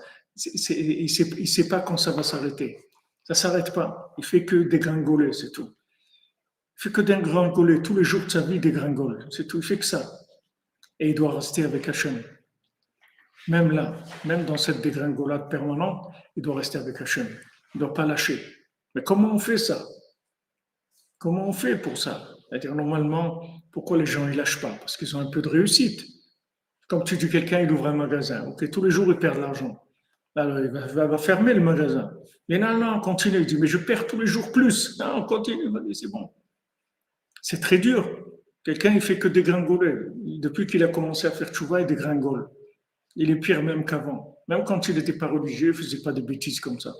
[SPEAKER 1] Il ne sait pas quand ça va s'arrêter. Ça ne s'arrête pas. Il fait que dégringoler, c'est tout. Il fait que dégringoler. Tous les jours de sa vie, dégringole. C'est tout. Il fait que ça. Et il doit rester avec Hachem. Même là, même dans cette dégringolade permanente, il doit rester avec Hachem. Il ne doit pas lâcher. Mais comment on fait ça? Comment on fait pour ça? C'est-à-dire, normalement, pourquoi les gens ne lâchent pas? Parce qu'ils ont un peu de réussite. Comme tu dis, quelqu'un, il ouvre un magasin. Ok, tous les jours, il perd de l'argent. Alors, il va fermer le magasin. Mais non, continue. Il dit, mais je perds tous les jours plus. Non, continue, c'est bon. C'est très dur. Quelqu'un, il fait que dégringoler. Depuis qu'il a commencé à faire tchouva, il dégringole. Il est pire même qu'avant. Même quand il n'était pas religieux, il ne faisait pas de bêtises comme ça.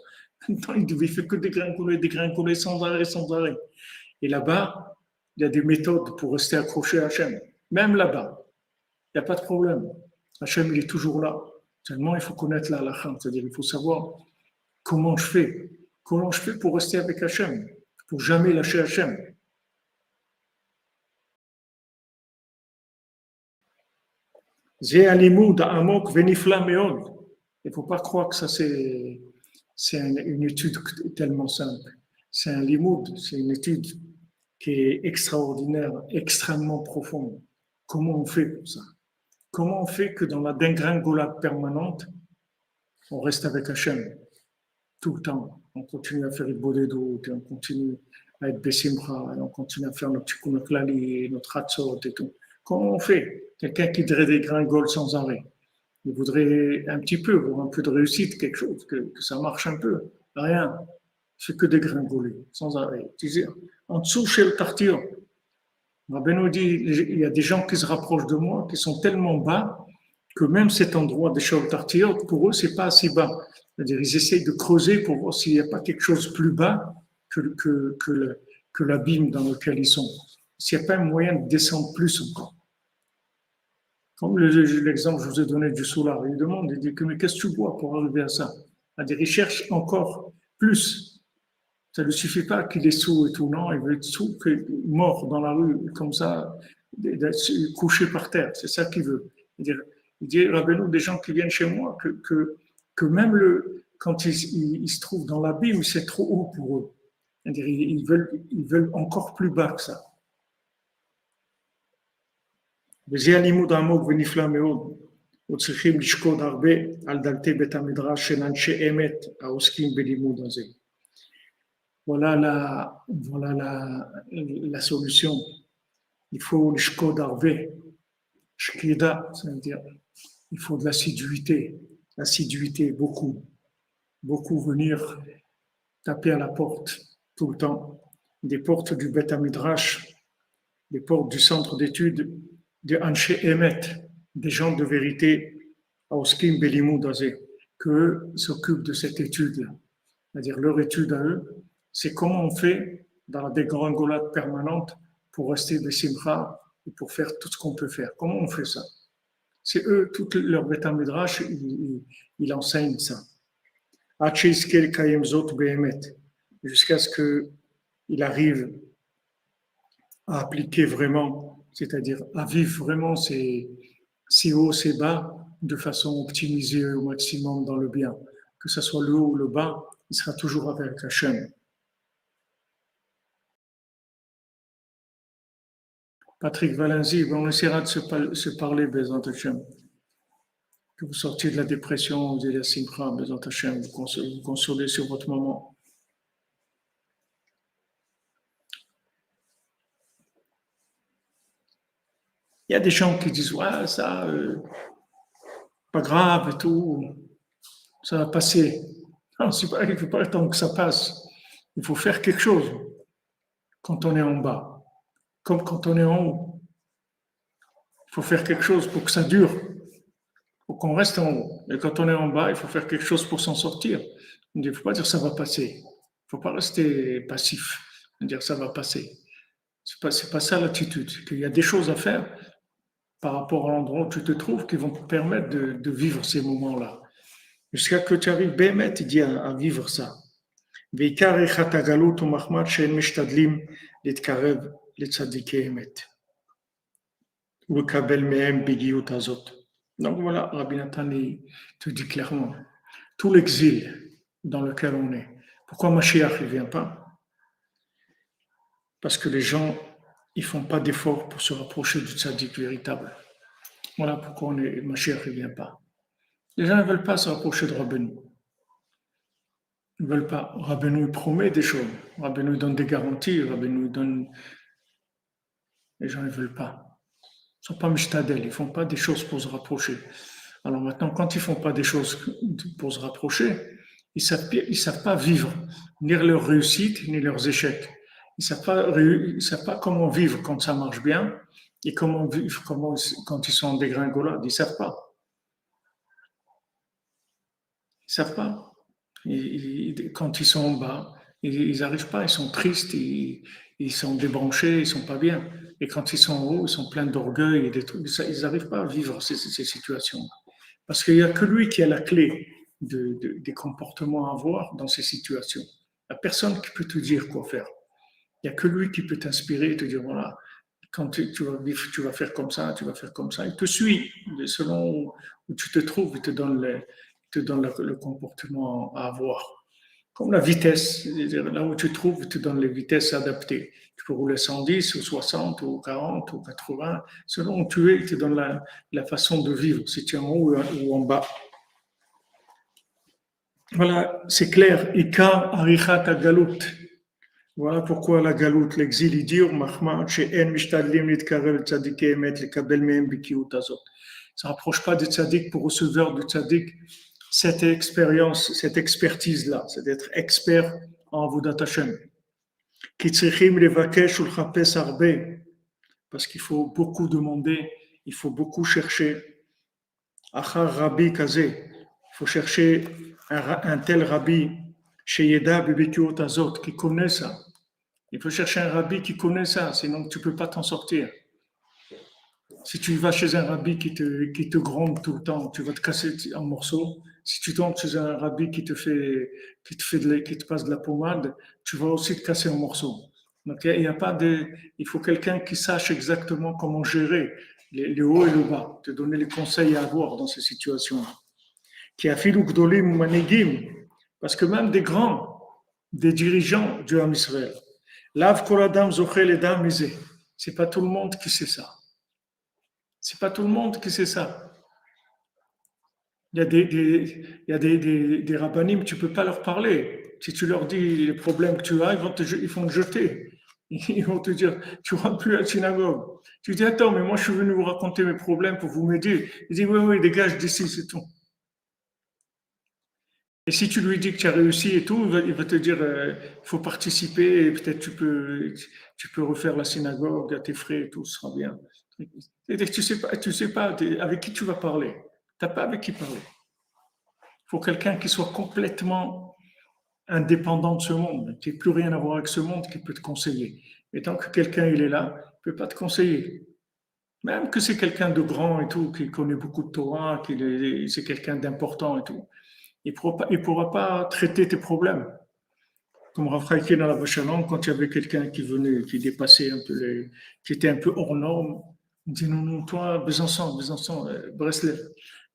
[SPEAKER 1] Non, il fait que dégringoler sans arrêt, sans arrêt. Et là-bas, il y a des méthodes pour rester accroché à Hachem. Même là-bas, il n'y a pas de problème. Hachem, il est toujours là. Seulement, il faut connaître la halakha. C'est-à-dire, il faut savoir comment je fais. Comment je fais pour rester avec Hachem, pour jamais lâcher Hachem. J'ai un limoud amok venifla meod. Il ne faut pas croire que ça c'est une étude tellement simple. C'est un limoud, c'est une étude qui est extraordinaire, extrêmement profonde. Comment on fait pour ça? Comment on fait que dans la dégringolade permanente, on reste avec Hachem tout le temps? On continue à faire le bodédo, on continue à être Bessimra, on continue à faire notre tikkun klali, notre hatzot et tout. Comment on fait? Quelqu'un qui dégringole sans arrêt. Il voudrait un petit peu, avoir un peu de réussite, quelque chose, que ça marche un peu. Rien. C'est que dégringoler, sans arrêt. En dessous, chez le Tartir, Rabbeinu dit, il y a des gens qui se rapprochent de moi, qui sont tellement bas, que même cet endroit de Shaul Tartir, pour eux, c'est pas assez bas. C'est-à-dire, ils essayent de creuser pour voir s'il n'y a pas quelque chose plus bas que l'abîme dans lequel ils sont. S'il n'y a pas un moyen de descendre plus encore. Comme l'exemple que je vous ai donné du solar, il demande, il dit que mais qu'est-ce que tu bois pour arriver à ça? C'est-à-dire, il cherche encore plus. Ça ne lui suffit pas qu'il est sous et tout, non, il veut être sous, mort dans la rue, comme ça, couché par terre, c'est ça qu'il veut. Il dit, Rabbeinu, des gens qui viennent chez moi, que même quand ils se trouvent dans l'abîme, c'est trop haut pour eux. C'est-à-dire, ils veulent encore plus bas que ça. וזה הלימוד העמוק ונפלא מאוד, וצריכים לשקוד הרבה על דלתי בית המדרש של אנשי אמת העוסקים בלימוד הזה. Voilà la solution. Il faut le shkod arvé, shkida, c'est-à-dire il faut de l'assiduité, beaucoup, beaucoup venir taper à la porte tout le temps, des portes du Bet Midrash, des portes du centre d'études de Anshe Emet, des gens de vérité, Auskim Belimou Dazé, qu'eux s'occupent de cette étude-là, c'est-à-dire leur étude à eux. C'est comment on fait dans la dégringolade permanente pour rester de simcha et pour faire tout ce qu'on peut faire. Comment on fait ça? C'est eux, tout leur Beth Midrash, ils enseignent ça. Jusqu'à ce qu'il arrive à appliquer vraiment, c'est-à-dire à vivre vraiment ces hauts, ces bas, de façon optimisée au maximum dans le bien. Que ce soit le haut ou le bas, il sera toujours avec Hachem. Patrick Valenzi, on essaiera de se parler, Bézant Hachem. Que vous sortiez de la dépression, de la simcha, Bézant Hachem, vous consolez sur votre moment. Il y a des gens qui disent, ouais, ça, pas grave et tout, ça va passer. Non, il ne faut pas attendre que ça passe. Il faut faire quelque chose quand on est en bas, comme quand on est en haut. Il faut faire quelque chose pour que ça dure, pour qu'on reste en haut. Et quand on est en bas, il faut faire quelque chose pour s'en sortir. Il ne faut pas dire ça va passer. Il ne faut pas rester passif, dire ça va passer. C'est pas ça l'attitude. Il y a des choses à faire par rapport à l'endroit où tu te trouves qui vont te permettre de vivre ces moments-là. Jusqu'à que tu arrives, Bémet, il dit à vivre ça. ועיקר איכת הגלות הוא מחמד שהם משתדלים להתקרב לצדיקי אמת ולקבל מהם בגיות הזאת. Donc voilà, Rabbi Nathan te dit clairement, tout l'exil dans lequel on est. Pourquoi Mashiach ne vient pas? Parce que les gens, ils ne font pas d'efforts pour se rapprocher du tzaddik véritable. Voilà pourquoi Mashiach ne vient pas. Les gens ne veulent pas se rapprocher de Rabbeinu. Ils ne veulent pas. Rabbeinu promet des choses. Rabbeinu donne des garanties. Rabbeinu donne. Les gens ne veulent pas. Ils ne sont pas mishtadel. Ils ne font pas des choses pour se rapprocher. Alors maintenant, quand ils ne font pas des choses pour se rapprocher, ils ne savent pas vivre ni leurs réussites ni leurs échecs. Ils ne savent pas comment vivre quand ça marche bien et comment vivre quand ils sont en dégringolade. Ils ne savent pas. Ils ne savent pas. Quand ils sont en bas, ils n'arrivent pas, ils sont tristes, ils sont débranchés, ils ne sont pas bien. Et quand ils sont en haut, ils sont pleins d'orgueil et des trucs. Ils n'arrivent pas à vivre ces situations. Parce qu'il n'y a que lui qui a la clé des comportements à avoir dans ces situations. Il n'y a personne qui peut te dire quoi faire. Il n'y a que lui qui peut t'inspirer et te dire, voilà, quand tu vas vivre, tu vas faire comme ça, tu vas faire comme ça. Il te suit selon où tu te trouves, il te donne le comportement à avoir. Comme la vitesse, c'est-à-dire là où tu te trouves, il te donne les vitesses adaptées. Tu peux rouler 110 ou 60 ou 40 ou 80. Selon où tu es, il te donne la façon de vivre, si tu es en haut ou en bas. Voilà, c'est clair. Ika arichat galut. Voilà pourquoi la galoute, l'exil est dur, ça ne rapproche pas du tzaddik pour recevoir du tzaddik cette expérience, cette expertise-là, c'est d'être expert en Avodat Hashem. Parce qu'il faut beaucoup demander, il faut beaucoup chercher. Achar Rabbi Kazé, il faut chercher un tel rabbi, Sheyeda Bibikiot Azot, qui connaît ça. Il faut chercher un rabbi qui connaît ça, sinon tu ne peux pas t'en sortir. Si tu vas chez un rabbi qui te gronde tout le temps, tu vas te casser en morceaux. Si tu tombes chez un rabbi qui te passe de la pommade, tu vas aussi te casser en morceaux. Donc il faut quelqu'un qui sache exactement comment gérer les hauts et le bas, te donner les conseils à avoir dans ces situations-là. Qui a filou gdolim ou manigim, parce que même des grands, des dirigeants du Ham Israël, Lav koladam zochel edam misé. C'est pas tout le monde qui sait ça. C'est pas tout le monde qui sait ça. Il y a des rabbinim, tu peux pas leur parler. Si tu leur dis les problèmes que tu as, ils vont te jeter. Ils vont te dire, tu rentres plus à la synagogue. Tu dis, attends, mais moi je suis venu vous raconter mes problèmes pour vous m'aider. Il dit, oui, dégage d'ici, c'est tout. Et si tu lui dis que tu as réussi et tout, il va te dire, il faut participer, et peut-être tu peux refaire la synagogue à tes frais et tout, ce sera bien. C'est-à-dire que tu sais pas avec qui tu vas parler. Tu n'as pas avec qui parler. Il faut quelqu'un qui soit complètement indépendant de ce monde, qui n'ait plus rien à voir avec ce monde, qui peut te conseiller. Et tant que quelqu'un il est là, il ne peut pas te conseiller. Même que c'est quelqu'un de grand et tout, qui connaît beaucoup de Torah, c'est quelqu'un d'important et tout. Il ne pourra pas traiter tes problèmes. Comme Raphaël dans la Vachalon, quand il y avait quelqu'un qui venait, qui dépassait un peu qui était un peu hors norme, il dit non, toi, Besançon, Breslev.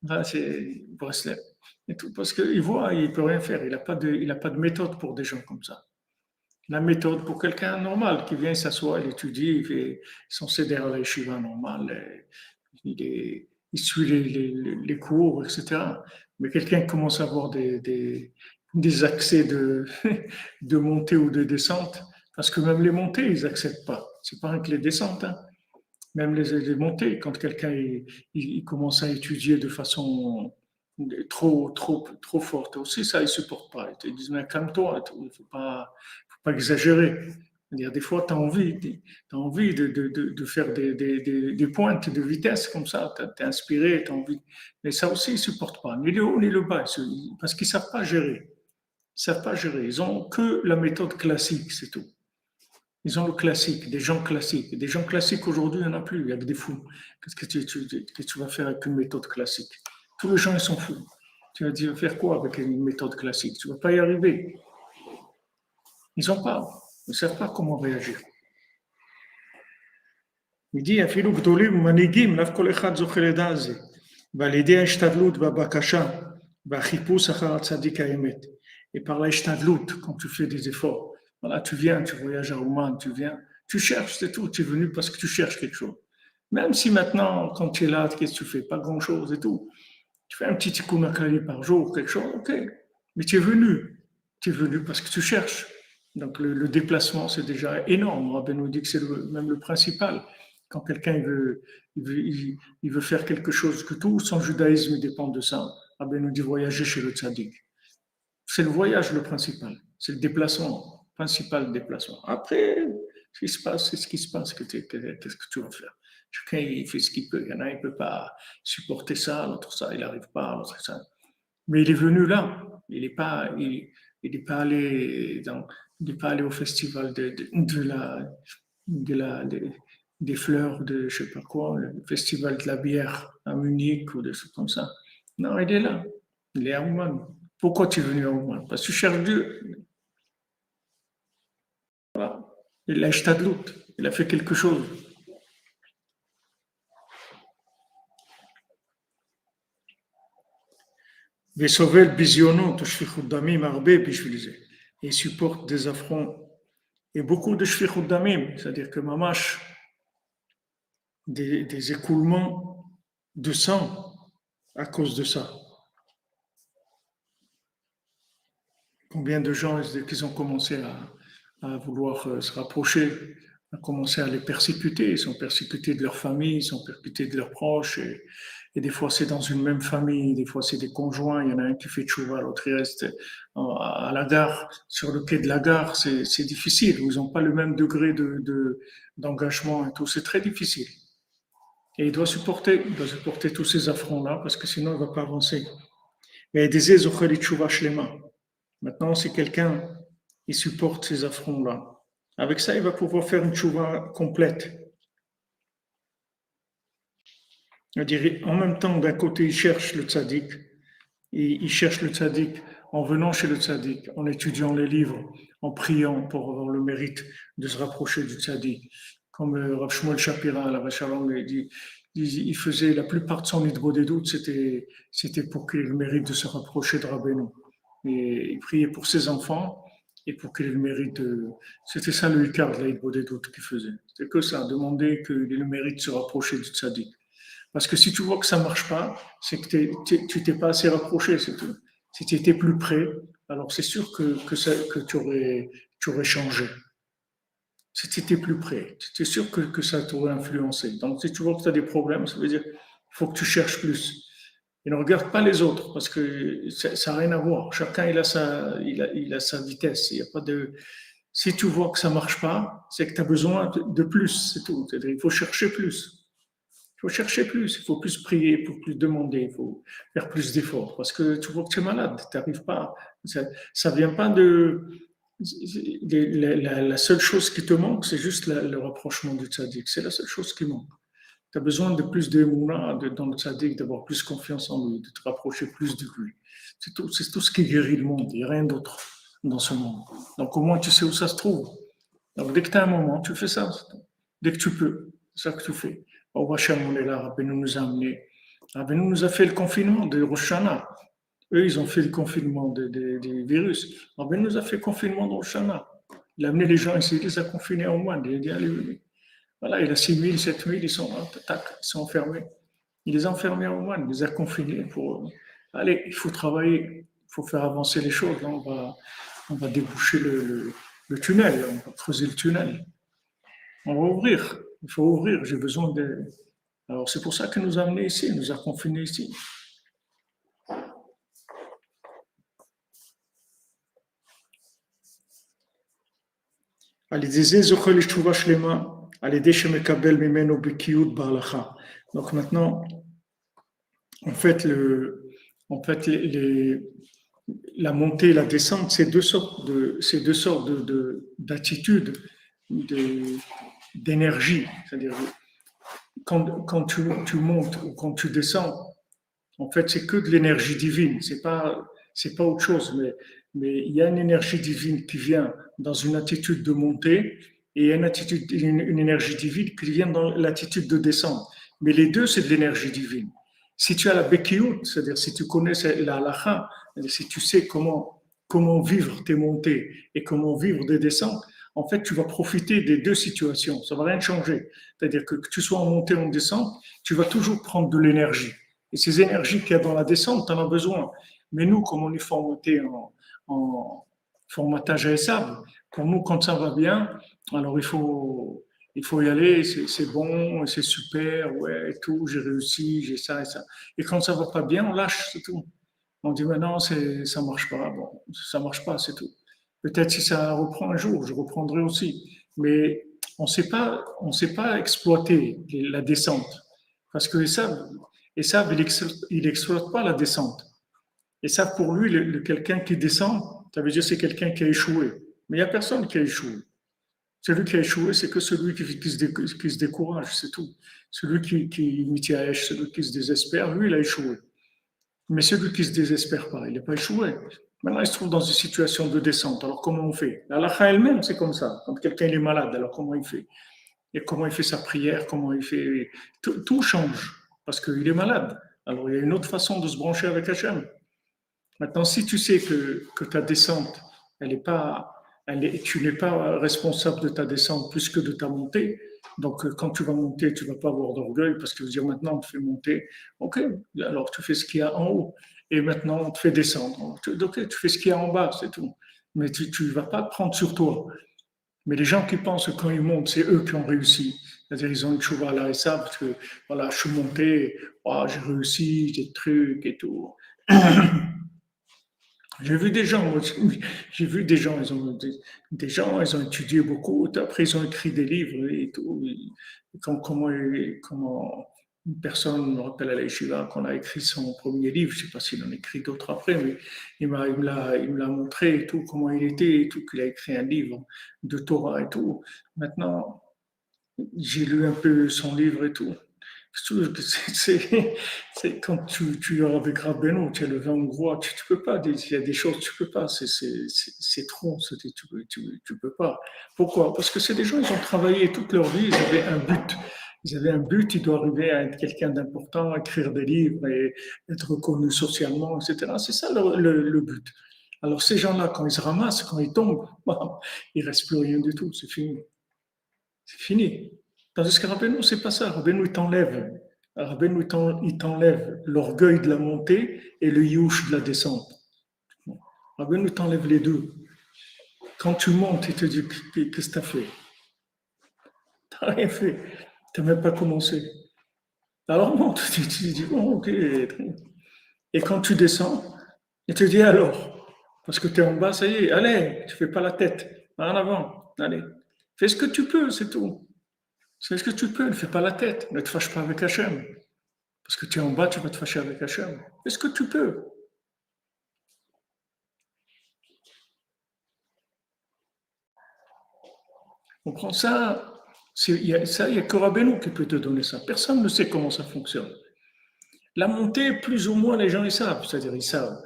[SPEAKER 1] Là, c'est Breslev. Et tout, parce qu'il voit, il ne peut rien faire. Il n'a pas de méthode pour des gens comme ça. La méthode pour quelqu'un normal qui vient s'asseoir, il étudie, il fait son CDR à la yeshiva normal, il suit les cours, etc. Mais quelqu'un qui commence à avoir des accès de montée ou de descente, parce que même les montées, ils n'acceptent pas. C'est pas rien que les descentes, hein. Même les montées, quand quelqu'un il commence à étudier de façon trop forte aussi, ça, ils ne supportent pas. Ils te disent, mais calme-toi, il ne faut pas exagérer. C'est-à-dire, des fois, tu as envie de faire des pointes de vitesse comme ça, tu es inspiré, tu as envie. Mais ça aussi, ils ne supportent pas, ni le haut ni le bas, parce qu'ils ne savent pas gérer. Ils savent pas gérer. Ils ont que la méthode classique, c'est tout. Ils ont le classique, des gens classiques. Des gens classiques aujourd'hui, il n'y en a plus, il y a que des fous. Qu'est-ce que tu vas faire avec une méthode classique? Tous les gens, ils sont fous. Tu vas dire, faire quoi avec une méthode classique? Tu ne vas pas y arriver. Ils ne savent pas comment réagir. Il dit, אפילו גדולים ומנהיגים, לאו כל אחד זוכה לדע על זה. ועל ידי ההשתדלות והבקשה והחיפוש אחר הצדיק האמת. Et par l'hishtadlut, quand tu fais des efforts, voilà, tu viens, tu voyages à Oman, tu cherches, c'est tout, tu es venu parce que tu cherches quelque chose. Même si maintenant, quand tu es là, qu'est-ce que tu fais? Pas grand-chose et tout. Tu fais un petit tikkun akali par jour, quelque chose, ok. Mais tu es venu parce que tu cherches. Donc le déplacement, c'est déjà énorme. Rabbi nous dit que c'est même le principal. Quand quelqu'un il veut faire quelque chose, que tout son judaïsme dépend de ça, Rabbi nous dit voyager chez le tzaddik. C'est le voyage le principal, c'est le déplacement, principal déplacement. Après, ce qui se passe, c'est ce qui se passe, qu'est-ce que tu vas faire? Chacun, il fait ce qu'il peut. Il y en a, il ne peut pas supporter ça, l'autre ça, il n'arrive pas, l'autre ça. Mais il est venu là. Il n'est pas, pas allé au festival des fleurs, de je ne sais pas quoi, le festival de la bière à Munich ou des choses comme ça. Non, il est là. Il est à Ouman. Pourquoi tu es venu à Ouman? Parce que tu cherches Dieu. Voilà. Il a ishtadlut. Il a fait quelque chose. Vesovel biziono, toshfichut damim arbe, puis je lisais. Et il supporte des affronts et beaucoup de shfichut damim, c'est-à-dire que mamash, des écoulements de sang à cause de ça. Combien de gens, qui ont commencé à vouloir se rapprocher, ont commencé à les persécuter. Ils sont persécutés de leur famille, ils sont persécutés de leurs proches. Et des fois, c'est dans une même famille, des fois, c'est des conjoints. Il y en a un qui fait tchouva, l'autre il reste à la gare, sur le quai de la gare. C'est difficile. Ils n'ont pas le même degré d'engagement et tout. C'est très difficile. Et il doit supporter tous ces affronts-là parce que sinon, il ne va pas avancer. Mais des zochel tchouva shlema. Maintenant, si quelqu'un il supporte ces affronts-là, avec ça, il va pouvoir faire une tchouva complète. C'est-à-dire, en même temps, d'un côté, il cherche le tzaddik, et il cherche le tzaddik en venant chez le tzaddik, en étudiant les livres, en priant pour avoir le mérite de se rapprocher du tzaddik. Comme Rav Shmuel Shapira, la Shalom, il faisait la plupart de son idbo des doutes, c'était pour qu'il ait le mérite de se rapprocher de Rabbeinu. Et il priait pour ses enfants et pour qu'il ait le mérite de. C'était ça le Icar de l'Aïd des doutes qu'il faisait. C'était que ça, demander qu'il ait le mérite de se rapprocher du tzaddik. Parce que si tu vois que ça ne marche pas, c'est que tu t'es pas assez rapproché, c'est tout. Si tu étais plus près, alors c'est sûr que tu aurais changé. Si tu étais plus près, c'est sûr que ça t'aurait influencé. Donc si tu vois que tu as des problèmes, ça veut dire qu'il faut que tu cherches plus. Et ne regarde pas les autres, parce que ça n'a rien à voir. Chacun il a sa vitesse. Il y a pas de. Si tu vois que ça ne marche pas, c'est que tu as besoin de plus, c'est tout. C'est-à-dire, il faut chercher plus. Il faut chercher plus, il faut plus prier, il faut plus demander, il faut faire plus d'efforts. Parce que tu vois que tu es malade, tu n'arrives pas. Ça vient pas de. La seule chose qui te manque, c'est juste le rapprochement du tzaddik. C'est la seule chose qui manque. Tu as besoin de plus d'émouna dans le tzaddik, d'avoir plus confiance en lui, de te rapprocher plus de lui. C'est tout ce qui guérit le monde. Il n'y a rien d'autre dans ce monde. Donc au moins tu sais où ça se trouve. Donc dès que tu as un moment, tu fais ça. Dès que tu peux, c'est ça que tu fais. Au Hachem, on est là, Rabbeinu nous a amenés. Rabbeinu nous a fait le confinement de Rosh Hashanah. Eux, ils ont fait le confinement des virus. Rabbeinu nous a fait le confinement de Rosh Hashanah. Il a amené les gens ici, il les a confinés en moine. Il a dit, allez, venez. Voilà, il a 6 000, 7 000, ils sont enfermés. Il les a enfermés en moine, il les a confinés pour. Allez, il faut travailler, il faut faire avancer les choses. Là, on va déboucher le tunnel, on va creuser le tunnel. On va ouvrir, il faut ouvrir, j'ai besoin de. Alors c'est pour ça qu'il nous a amenés ici, il nous a confinés ici. Donc maintenant, en fait la montée et la descente, c'est deux sortes d'attitudes, d'énergie. C'est-à-dire, quand tu montes ou quand tu descends, en fait, c'est que de l'énergie divine. C'est pas autre chose, mais il y a une énergie divine qui vient dans une attitude de montée et il y a une énergie divine qui vient dans l'attitude de descente. Mais les deux, c'est de l'énergie divine. Si tu as la Bekiout, c'est-à-dire si tu connais la halakha, si tu sais comment vivre tes montées et comment vivre des descentes, en fait, tu vas profiter des deux situations. Ça ne va rien changer. C'est-à-dire que tu sois en montée ou en descente, tu vas toujours prendre de l'énergie. Et ces énergies qu'il y a dans la descente, tu en as besoin. Mais nous, comme on est formaté en formatage à sable, pour nous, quand ça va bien, alors il faut y aller, c'est bon, c'est super, ouais, et tout, j'ai réussi, j'ai ça et ça. Et quand ça va pas bien, on lâche, c'est tout. On dit maintenant, ça marche pas, bon, ça marche pas, c'est tout. Peut-être si ça reprend un jour, je reprendrai aussi. Mais on sait pas exploiter la descente. Parce que ça, il n'exploite pas la descente. Et ça, pour lui, quelqu'un qui descend, ça veut dire que c'est quelqu'un qui a échoué. Mais il n'y a personne qui a échoué. Celui qui a échoué, c'est que celui qui se décourage, c'est tout. Celui qui mitiaèche, celui qui se désespère, lui, il a échoué. Mais celui qui se désespère pas, il n'est pas échoué. Maintenant, il se trouve dans une situation de descente. Alors, comment on fait? La halakha elle-même, c'est comme ça. Quand quelqu'un est malade, alors comment il fait? Et comment il fait sa prière? Comment il fait? Tout change parce qu'il est malade. Alors, il y a une autre façon de se brancher avec Hachem. Maintenant, si tu sais que ta descente, elle est pas, tu n'es pas responsable de ta descente plus que de ta montée, donc quand tu vas monter, tu ne vas pas avoir d'orgueil parce que tu vas dire maintenant on te fait monter, ok, alors tu fais ce qu'il y a en haut, et maintenant on te fait descendre, ok, tu fais ce qu'il y a en bas, c'est tout. Mais tu ne vas pas te prendre sur toi. Mais les gens qui pensent que quand ils montent, c'est eux qui ont réussi. C'est-à-dire, ils ont une chouva là et ça, parce que voilà, je suis monté, oh, j'ai réussi, des trucs et tout. J'ai vu des gens, j'ai vu des gens, des gens, ils ont étudié beaucoup, après ils ont écrit des livres et tout. Comment une personne, je me rappelle à la Yeshiva, qu'on a écrit son premier livre, je ne sais pas s'il en a écrit d'autres après, mais il me l'a montré et tout, comment il était et tout, qu'il a écrit un livre de Torah et tout. Maintenant, j'ai lu un peu son livre et tout. Quand tu es avec Rabbeinu, tu es le vin hongrois, tu ne peux pas, il y a des choses que tu ne peux pas, c'est trop, tu peux pas. Pourquoi? Parce que c'est des gens, ils ont travaillé toute leur vie, ils avaient un but. Ils avaient un but, ils doivent arriver à être quelqu'un d'important, écrire des livres et être reconnu socialement, etc. C'est ça le but. Alors ces gens-là, quand ils se ramassent, quand ils tombent, il ne reste plus rien du tout, c'est fini. C'est fini. Tandis que Rabbeinu, c'est pas ça. Rabbeinu, il t'enlève. Rabbeinu, il t'enlève l'orgueil de la montée et le youch de la descente. Rabbeinu t'enlève les deux. Quand tu montes, il te dit, qu'est-ce que tu as fait? Tu n'as rien fait. Tu n'as même pas commencé. Alors monte, tu te dis, bon, ok. Et quand tu descends, il te dit alors, parce que tu es en bas, ça y est, allez, tu fais pas la tête. En avant, allez. Fais ce que tu peux, c'est tout. Fais ce que tu peux, ne fais pas la tête. Ne te fâche pas avec Hachem. Parce que tu es en bas, tu vas te fâcher avec Hachem. Est-ce que tu peux? On prend ça. Ça, il n'y a que Rabbeinu qui peut te donner ça. Personne ne sait comment ça fonctionne. La montée, plus ou moins, les gens, ils savent. C'est-à-dire, ils savent.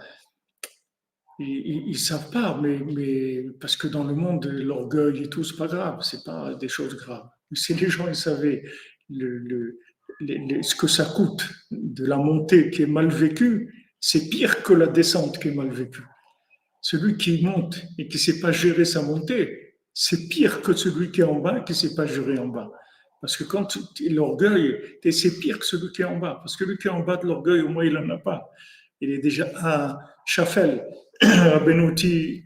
[SPEAKER 1] Ils savent pas, mais parce que dans le monde, l'orgueil et tout, c'est pas grave. C'est pas des choses graves. Mais si les gens, ils savaient le, le- ce que ça coûte de la montée qui est mal vécue, c'est pire que la descente qui est mal vécue. Celui qui monte et qui ne sait pas gérer sa montée, c'est pire que celui qui est en bas et qui ne sait pas gérer en bas. Parce que quand l'orgueil, c'est pire que celui qui est en bas. Parce que celui qui est en bas de l'orgueil, au moins, il n'en a pas. Il est déjà à Shafel, à Benouti,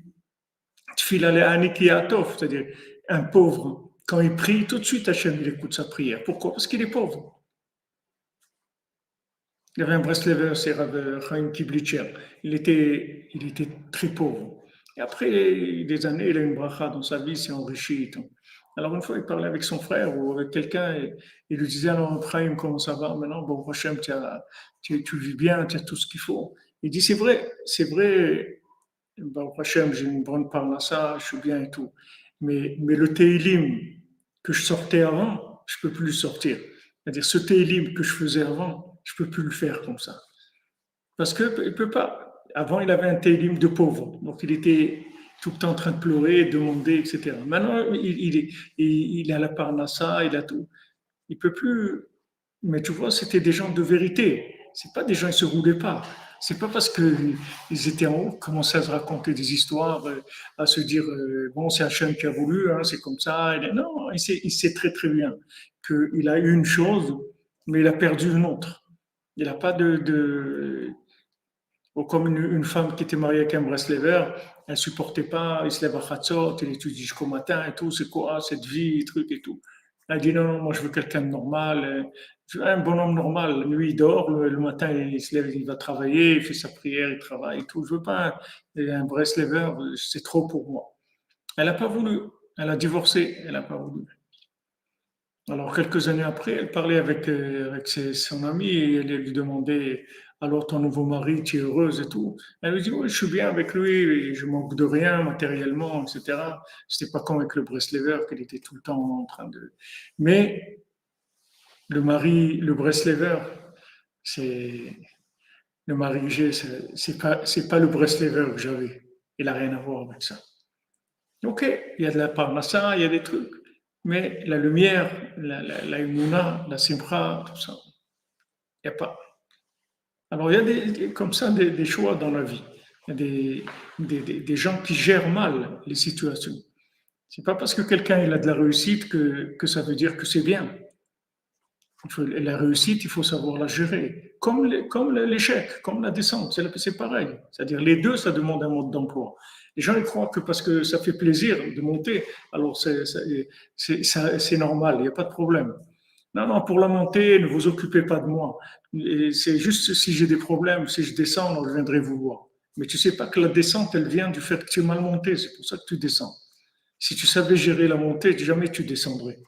[SPEAKER 1] c'est-à-dire un pauvre. Quand il prie, tout de suite, Hachem, il écoute sa prière. Pourquoi? Parce qu'il est pauvre. Il y avait un Breslever, c'est Rav Chaim Kiblitcher. Il était très pauvre. Et après des années, il a une bracha dans sa vie, il s'est enrichi et tout. Alors une fois, il parlait avec son frère ou avec quelqu'un et il lui disait, alors Chaim, comment ça va maintenant? Bon, Hachem, tu vis bien, tu as tout ce qu'il faut. Il dit, c'est vrai, bon, Hachem, j'ai une bonne parnassa, je suis bien et tout. Mais le Teilim que je sortais avant, je ne peux plus le sortir. C'est-à-dire, ce Teilim que je faisais avant, je ne peux plus le faire comme ça. Parce qu'il ne peut pas. Avant, il avait un Teilim de pauvre. Donc, il était tout le temps en train de pleurer, demander, etc. Maintenant, il a la parnassa, il a tout. Il ne peut plus. Mais tu vois, c'était des gens de vérité. C'est pas des gens qui se roulaient pas. C'est pas parce qu'ils étaient en haut, commençaient à se raconter des histoires, à se dire bon, c'est Hachem qui a voulu, hein, c'est comme ça. Non, il sait très très bien qu'il a eu une chose, mais il a perdu une autre. Il n'a pas comme une femme qui était mariée avec un Breslever, elle supportait pas, il se lève à Khatzot, il étudie jusqu'au matin et tout, c'est quoi cette vie, truc et tout. Elle dit non, non, moi je veux quelqu'un de normal, je veux un bonhomme normal. La nuit il dort, le matin il se lève, il va travailler, il fait sa prière, il travaille et tout. Je veux pas un Breslever, c'est trop pour moi. Elle n'a pas voulu, elle a divorcé, elle n'a pas voulu. Alors, quelques années après, elle parlait avec son amie et elle lui demandait, alors ton nouveau mari, tu es heureuse et tout. Elle lui dit, oui, je suis bien avec lui, je manque de rien matériellement, etc. C'était pas comme avec le Breslever, qu'elle était tout le temps en train de... Mais le Breslever, c'est le mari que j'ai, c'est pas le Breslever que j'avais. Il n'a rien à voir avec ça. Ok, il y a de la parnassa, il y a des trucs, mais la lumière, la imuna, la simcha, tout ça, il n'y a pas. Alors il y a comme ça des choix dans la vie. Il y a des gens qui gèrent mal les situations. C'est pas parce que quelqu'un il a de la réussite que ça veut dire que c'est bien. La réussite, il faut savoir la gérer. Comme l'échec, comme la descente, c'est pareil. C'est-à-dire les deux, ça demande un mode d'emploi. Les gens ils croient que parce que ça fait plaisir de monter, alors c'est normal, il n'y a pas de problème. Non, non, pour la montée, ne vous occupez pas de moi. C'est juste si j'ai des problèmes, si je descends, je viendrai vous voir. Mais tu sais pas que la descente, elle vient du fait que tu es mal monté, c'est pour ça que tu descends. Si tu savais gérer la montée, jamais tu descendrais.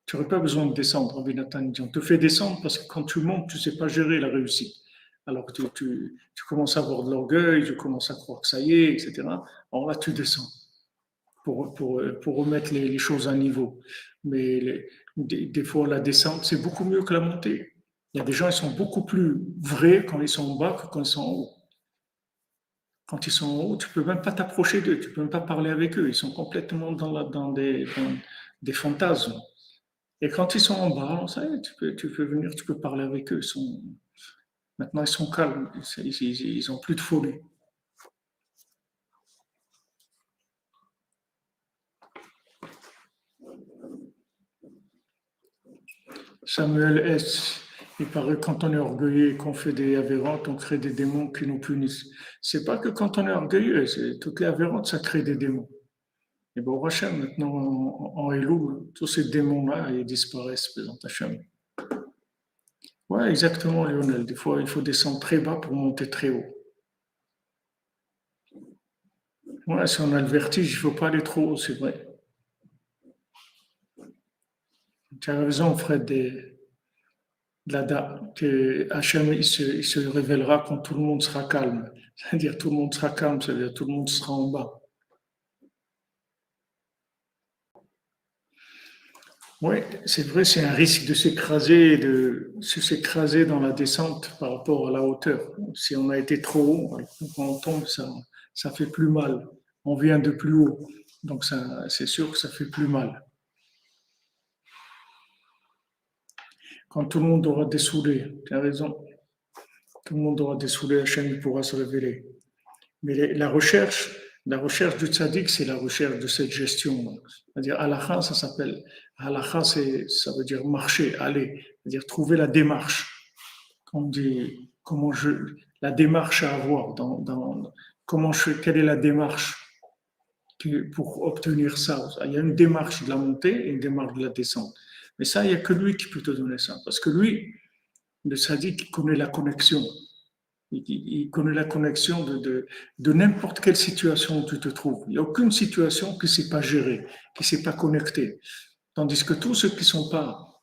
[SPEAKER 1] Tu n'aurais pas besoin de descendre, Rabbi Nathan dit. On te fait descendre parce que quand tu montes, tu ne sais pas gérer la réussite. Alors que tu commences à avoir de l'orgueil, tu commences à croire que ça y est, etc. Alors là, tu descends pour remettre les choses à niveau. Mais des fois, la descente, c'est beaucoup mieux que la montée. Il y a des gens, ils sont beaucoup plus vrais quand ils sont en bas que quand ils sont en haut. Quand ils sont en haut, tu ne peux même pas t'approcher d'eux, tu ne peux même pas parler avec eux. Ils sont complètement dans des fantasmes. Et quand ils sont en bas, ça y est, tu peux venir, tu peux parler avec eux. Maintenant, ils sont calmes, ils n'ont plus de folie. Samuel S. Il paraît que quand on est orgueilleux et qu'on fait des avérantes, on crée des démons qui nous punissent. C'est pas que quand on est orgueilleux, c'est toutes les avérantes, ça crée des démons. Et bon, Hachem, maintenant, en Elul, tous ces démons-là, ils disparaissent, présent Hachem. Ouais, exactement, Lionel. Des fois, il faut descendre très bas pour monter très haut. Ouais, si on a le vertige, il ne faut pas aller trop haut, c'est vrai. Tu as raison, Fred, que Hachem, il se révélera quand tout le monde sera calme. C'est-à-dire tout le monde sera calme, c'est-à-dire tout le monde sera en bas. Oui, c'est vrai, c'est un risque de s'écraser dans la descente par rapport à la hauteur. Si on a été trop haut, quand on tombe, ça fait plus mal. On vient de plus haut, donc ça, c'est sûr que ça fait plus mal. Quand tout le monde aura dessoulé, tu as raison, tout le monde aura dessoulé, Hachem pourra se révéler. Mais la recherche du tzaddik, c'est la recherche de cette gestion. C'est-à-dire, halakha, ça s'appelle, halakha, ça veut dire marcher, aller, c'est-à-dire trouver la démarche. On dit, la démarche à avoir, quelle est la démarche pour obtenir ça. Il y a une démarche de la montée et une démarche de la descente. Mais ça, il n'y a que lui qui peut te donner ça. Parce que lui, le tzaddik, connaît la connexion. Il connaît la connexion de n'importe quelle situation où tu te trouves. Il n'y a aucune situation qui ne s'est pas gérée, qui ne s'est pas connectée. Tandis que tous ceux qui sont pas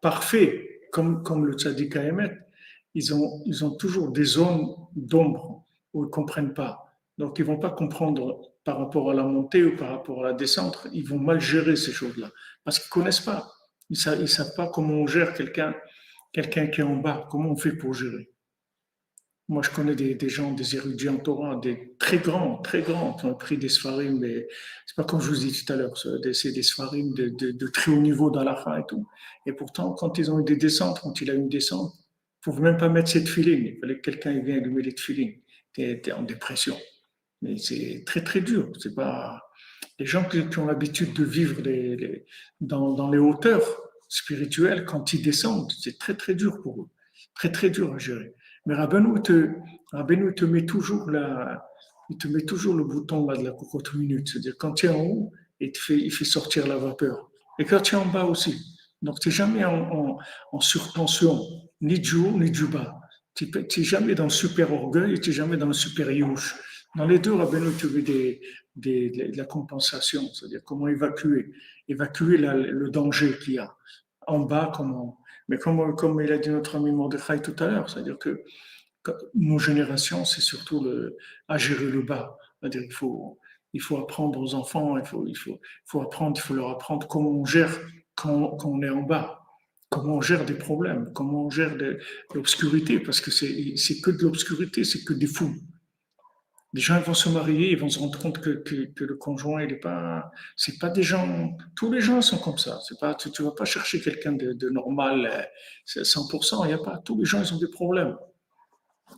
[SPEAKER 1] parfaits, comme le tzaddik Haemet, ils ont toujours des zones d'ombre où ils ne comprennent pas. Donc, ils ne vont pas comprendre par rapport à la montée ou par rapport à la descente. Ils vont mal gérer ces choses-là parce qu'ils ne connaissent pas. Ils ne savent pas comment on gère quelqu'un qui est en bas, comment on fait pour gérer. Moi, je connais des gens, des érudits en Torah, des très grands, qui ont pris des sfarim, mais c'est pas comme je vous ai dit tout à l'heure, c'est des sfarim de très haut niveau d'Alaha et tout. Et pourtant, quand ils ont eu des descentes, quand il a eu une descente, il ne pouvait même pas mettre cette filine. Il fallait que quelqu'un vienne lui mettre les filines. T'es en dépression. Mais c'est très, très dur. C'est pas, les gens qui ont l'habitude de vivre dans les hauteurs spirituelles, quand ils descendent, c'est très, très dur pour eux. Très, très dur à gérer. Mais Rabbeinu te met toujours il te met toujours le bouton là de la cocotte minute. C'est-à-dire, quand tu es en haut, il fait sortir la vapeur. Et quand tu es en bas aussi. Donc, tu n'es jamais en surtension, ni du haut, ni du bas. Tu n'es jamais dans le super orgueil, tu n'es jamais dans le super youch. Dans les deux, Rabbeinu te met de la compensation, c'est-à-dire comment évacuer le danger qu'il y a. En bas, comment. Mais comme il a dit notre ami Mordechai tout à l'heure, c'est-à-dire que nos générations, c'est surtout à gérer le bas. C'est-à-dire il faut apprendre aux enfants, il faut leur apprendre comment on gère quand on est en bas, comment on gère des problèmes, comment on gère l'obscurité, parce que c'est que de l'obscurité, c'est que des fous. Les gens ils vont se marier, ils vont se rendre compte que le conjoint, il est pas, c'est pas des gens, tous les gens sont comme ça. C'est pas, tu vas pas chercher quelqu'un de normal, 100%, il y a pas, tous les gens, ils ont des problèmes.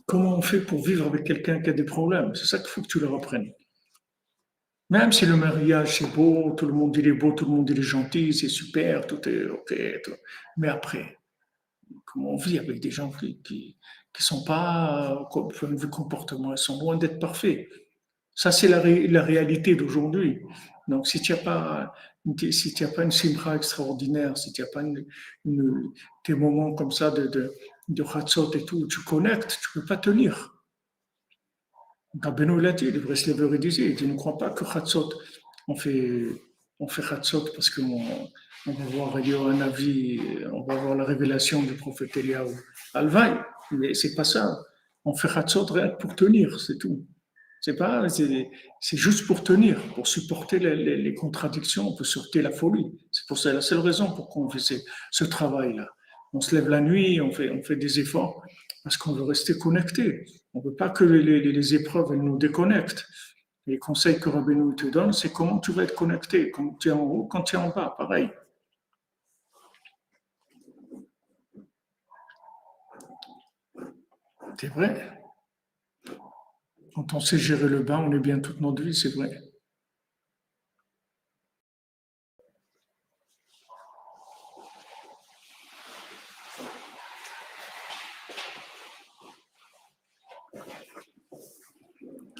[SPEAKER 1] Comment on fait pour vivre avec quelqu'un qui a des problèmes? C'est ça qu'il faut que tu leur apprennes. Même si le mariage c'est beau, tout le monde il est beau, tout le monde il est gentil, c'est super, tout est ok. Mais après, comment on vit avec des gens qui sont pas, comme point de vue comportement, ils sont loin d'être parfaits. Ça, c'est la réalité d'aujourd'hui. Donc, si tu n'as pas une simra extraordinaire, si tu n'as pas des moments comme ça de Hatzot et tout, tu connectes, tu ne peux pas tenir. Rabbeinu l'a dit, le Breslever il disait, il dit, ne crois pas que Hatzot, on fait, on fait Hatzot parce qu'on va voir un avis, on va voir la révélation du prophète Eliyahu. Alvaï, mais c'est pas ça. On fait Hatzot rien que pour tenir, c'est tout. C'est juste pour tenir, pour supporter les contradictions, pour supporter la folie. C'est pour ça la seule raison pour qu'on fait ce travail-là. On se lève la nuit, on fait des efforts parce qu'on veut rester connecté. On ne veut pas que les épreuves elles nous déconnectent. Les conseils que Rabbeinu te donne, c'est comment tu vas être connecté, quand tu es en haut, quand tu es en bas, pareil. C'est vrai. Quand on sait gérer le bain, on est bien toute notre vie, c'est vrai.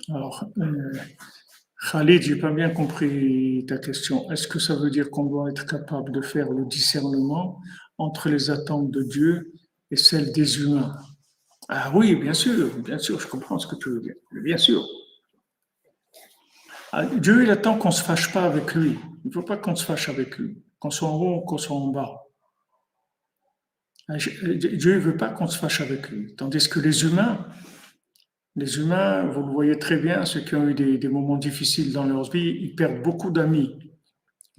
[SPEAKER 1] Alors, Khalid, j'ai pas bien compris ta question. Est-ce que ça veut dire qu'on doit être capable de faire le discernement entre les attentes de Dieu et celles des humains? Ah oui, bien sûr, je comprends ce que tu veux dire. Bien sûr. Ah, Dieu, il attend qu'on ne se fâche pas avec lui. Il ne faut pas qu'on se fâche avec lui, qu'on soit en haut ou qu'on soit en bas. Dieu ne veut pas qu'on se fâche avec lui. Tandis que les humains, vous le voyez très bien, ceux qui ont eu des moments difficiles dans leur vie, ils perdent beaucoup d'amis.